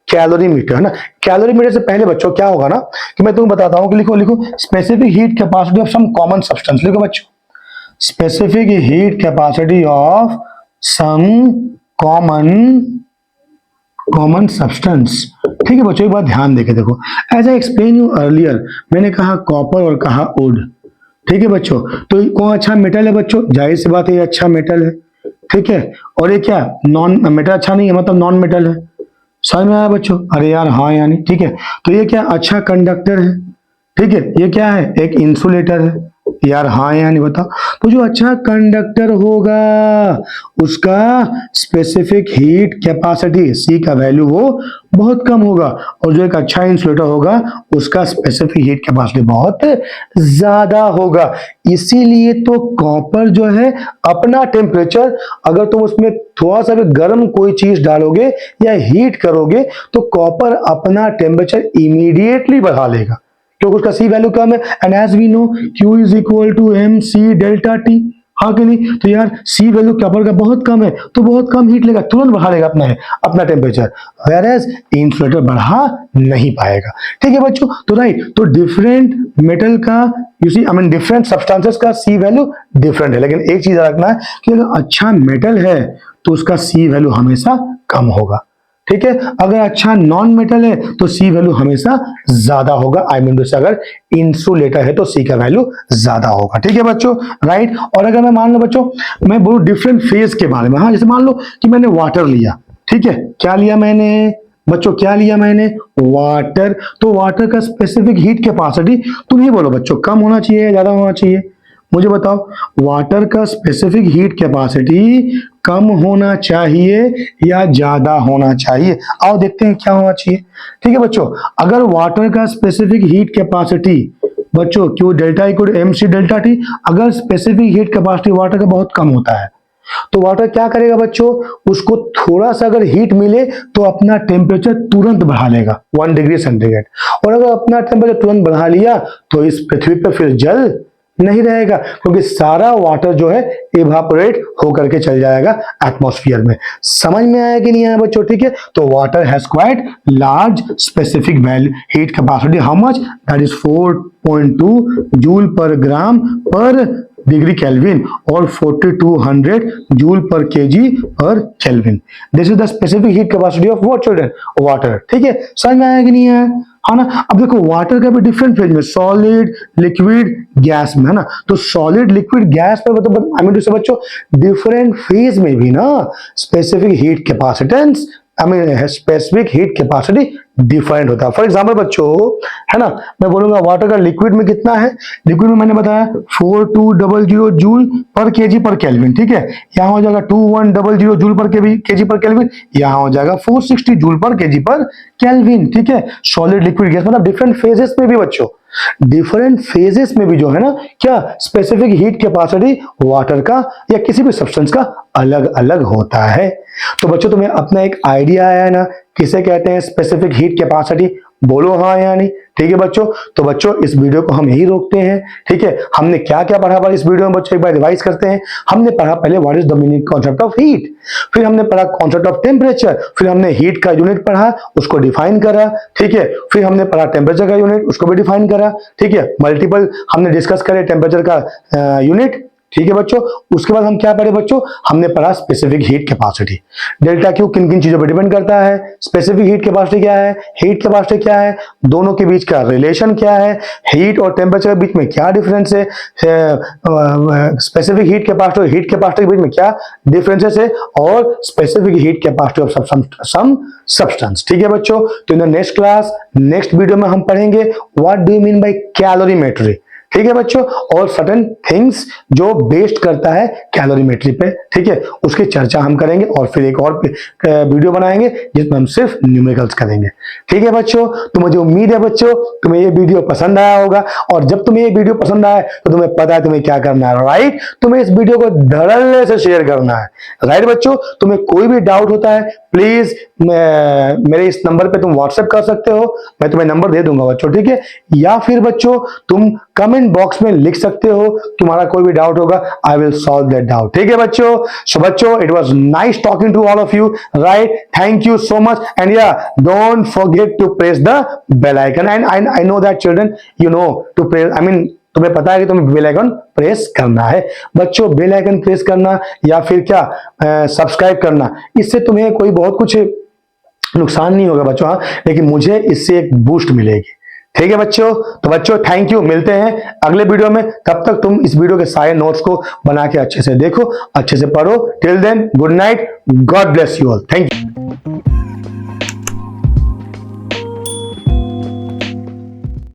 कैलोरीमीटर, है ना। कैलोरीमीटर से पहले बच्चों क्या होगा ना, कि मैं तुम्हें बताता हूं कि लिखो specific heat capacity of some common substance. लिखो बच्चों specific heat capacity of some common substance. ठीक है बच्चों, एक बात ध्यान देके देखो, as I explain you earlier, मैंने कहा कॉपर और कहा वुड। ठीक है बच्चों, तो कौन अच्छा मेटल है बच्चों, जाहिर सी बात है ये अच्छा मेटल है। ठीक है, और ये क्या नॉन मेटल अच्छा नहीं है, मतलब नॉन मेटल है। समझ में आया बच्चों, अरे यार हाँ यानी, ठीक है। तो ये क्या अच्छा कंडक्टर है। ठीक है, ये क्या है, एक इंसुलेटर है। यार हाँ या नहीं बताओ। तो जो अच्छा कंडक्टर होगा उसका स्पेसिफिक हीट कैपेसिटी सी का वैल्यू वो बहुत कम होगा, और जो एक अच्छा इंसुलेटर होगा उसका स्पेसिफिक हीट कैपेसिटी बहुत ज्यादा होगा। इसीलिए तो कॉपर जो है अपना टेम्परेचर, अगर तुम उसमें थोड़ा सा भी गर्म कोई चीज डालोगे या हीट करोगे, तो कॉपर अपना टेम्परेचर इमीडिएटली बढ़ा लेगा, क्योंकि उसका सी वैल्यू कम है। And as we know Q is equal to M C delta T, हाँ कि नहीं। तो यार सी वैल्यू कॉपर का बहुत कम है, तो बहुत कम हीट लेगा, तुरंत बढ़ा लेगा अपना टेम्परेचर, वेयर एज इंसुलेटर बढ़ा नहीं पाएगा। ठीक है बच्चों, तो राइट, तो डिफरेंट मेटल का you see, I mean different substances का सी वैल्यू डिफरेंट है, लेकिन एक चीज रखना है कि अगर अच्छा मेटल है तो उसका सी वैल्यू हमेशा कम होगा। ठीक है, अगर अच्छा नॉन मेटल है तो सी वैल्यू हमेशा ज्यादा होगा। आई मीन से अगर इंसुलेटर है तो सी का वैल्यू ज्यादा होगा। ठीक है बच्चों, राइट। और अगर मैं मान लो बच्चों, मैं बोलूं डिफरेंट फेज के बारे में, हाँ, जैसे मान लो कि मैंने वाटर लिया। ठीक है, क्या लिया मैंने बच्चों, क्या लिया मैंने, वाटर। तो वाटर का स्पेसिफिक हीट कैपेसिटी, तुम ही बोलो बच्चों, कम होना चाहिए या ज्यादा होना चाहिए, मुझे बताओ। वाटर का स्पेसिफिक हीट कैपेसिटी कम होना चाहिए या ज्यादा होना चाहिए, आओ देखते हैं क्या होना चाहिए। ठीक है बच्चों, अगर वाटर का स्पेसिफिक हीट कैपेसिटी बच्चों Q delta equal M C delta T, अगर स्पेसिफिक हीट कैपेसिटी वाटर का बहुत कम होता है, तो वाटर क्या करेगा बच्चों, उसको थोड़ा सा अगर हीट मिले तो अपना टेम्परेचर तुरंत बढ़ा लेगा 1 डिग्री सेंटीग्रेड। और अगर अपना टेम्परेचर तुरंत बढ़ा लिया तो इस पृथ्वी पर फिर जल नहीं रहेगा, क्योंकि सारा वाटर जो है इवापोरेट होकर के चल जाएगा एटमॉस्फेयर में। समझ में आया कि नहीं आया बच्चों, ठीक है। तो water has quite large specific value heat capacity, how much, that is 4.2 joule per gram पर डिग्री केल्विन और 4200 जूल पर केजी पर kelvin. This is the specific heat capacity of what children, water. ठीक है, समझ में आया कि नहीं आया, है ना। अब देखो वाटर का भी डिफरेंट फेज में, सॉलिड, लिक्विड, गैस में, है ना। तो सॉलिड, लिक्विड, गैस में मतलब आई मीन टू से बच्चों डिफरेंट फेज में भी ना specific heat capacitance, I mean specific heat capacity different होता है। फॉर एग्जांपल बच्चों, है ना, मैं बोलूंगा वाटर का लिक्विड में कितना है, लिक्विड में मैंने बताया 4200 जूल पर केजी पर केल्विन। ठीक है, यहां हो जाएगा 2100 जूल पर केजी पर केल्विन, यहां हो जाएगा 460 जूल पर केजी पर केल्विन। ठीक है, सॉलिड, लिक्विड, गैस मतलब डिफरेंट फेजेस में भी बच्चों, डिफरेंट फेजेस में भी जो है ना क्या स्पेसिफिक हीट कैपेसिटी वाटर का या किसी भी सब्सटेंस का अलग अलग होता है। तो बच्चों तुम्हें अपना एक आइडिया आया ना किसे कहते हैं स्पेसिफिक हीट कैपेसिटी, बोलो हाँ या नहीं। ठीक है बच्चों, तो बच्चों इस वीडियो को हम यही रोकते हैं। ठीक है, हमने क्या क्या पढ़ा इस वीडियो में बच्चों एक बार रिवाइज करते हैं। हमने पढ़ा पहले what is the meaning concept of heat, फिर हमने पढ़ा कॉन्सेप्ट ऑफ टेम्परेचर, फिर हमने हीट का यूनिट पढ़ा उसको डिफाइन करा। ठीक है, फिर हमने पढ़ा टेम्परेचर का यूनिट उसको भी डिफाइन करा। ठीक है, मल्टीपल हमने डिस्कस करे टेम्परेचर का यूनिट। ठीक है बच्चों, उसके बाद हम क्या पढ़े बच्चों, हमने पढ़ा specific heat capacity. Delta Q किन किन चीजों पर डिपेंड करता है, स्पेसिफिक हीट कैपेसिटी क्या है, हीट कैपेसिटी क्या है, दोनों के बीच का रिलेशन क्या है, हीट और टेम्परेचर के बीच में क्या डिफरेंस है, स्पेसिफिक हीट कैपेसिटी और हीट कैपेसिटी के बीच में क्या डिफरेंसेस है, और specific heat capacity of some substance. ठीक है बच्चों, तो in the next class next video में हम पढ़ेंगे what do you mean by calorimetry. ठीक है बच्चों, और सर्टेन थिंग्स जो बेस्ड करता है कैलोरीमेट्री पे। ठीक है, उसकी चर्चा हम करेंगे और फिर एक और वीडियो बनाएंगे जिसमें हम सिर्फ न्यूमेरिकल्स करेंगे। ठीक है बच्चों, तो मुझे उम्मीद है बच्चों तुम्हें ये वीडियो पसंद आया होगा, और जब तुम्हें ये वीडियो पसंद आए तो तुम्हें पता है तुम्हें क्या करना है, राइट। तुम्हें इस वीडियो को धड़ल्ले से शेयर करना है, राइट बच्चों। तुम्हें कोई भी डाउट होता है प्लीज मेरे इस नंबर पे तुम व्हाट्सएप कर सकते हो, मैं तुम्हें नंबर दे दूंगा बच्चों। ठीक है, या फिर बच्चों तुम कमेंट बॉक्स में लिख सकते हो, तुम्हारा कोई भी डाउट होगा I will solve that doubt. ठीक है बच्चों, सो बच्चों it was nice talking to all of you, right. Thank you so much, and yeah don't forget to press the bell icon, and I know that children you know to press, I mean तुम्हें पता है कि तुम्हें bell icon press करना है बच्चों। Bell icon press करना या फिर क्या सब्सक्राइब करना, इससे तुम्हें कोई बहुत कुछ नुकसान नहीं होगा बच्चों, हाँ, लेकिन मुझे इससे एक बूस्ट मिलेगी। ठीक है बच्चों, तो बच्चों थैंक यू, मिलते हैं अगले वीडियो में। तब तक तुम इस वीडियो के सारे नोट्स को बना के अच्छे से देखो, अच्छे से पढ़ो। Till then good night, God bless you all, thank you.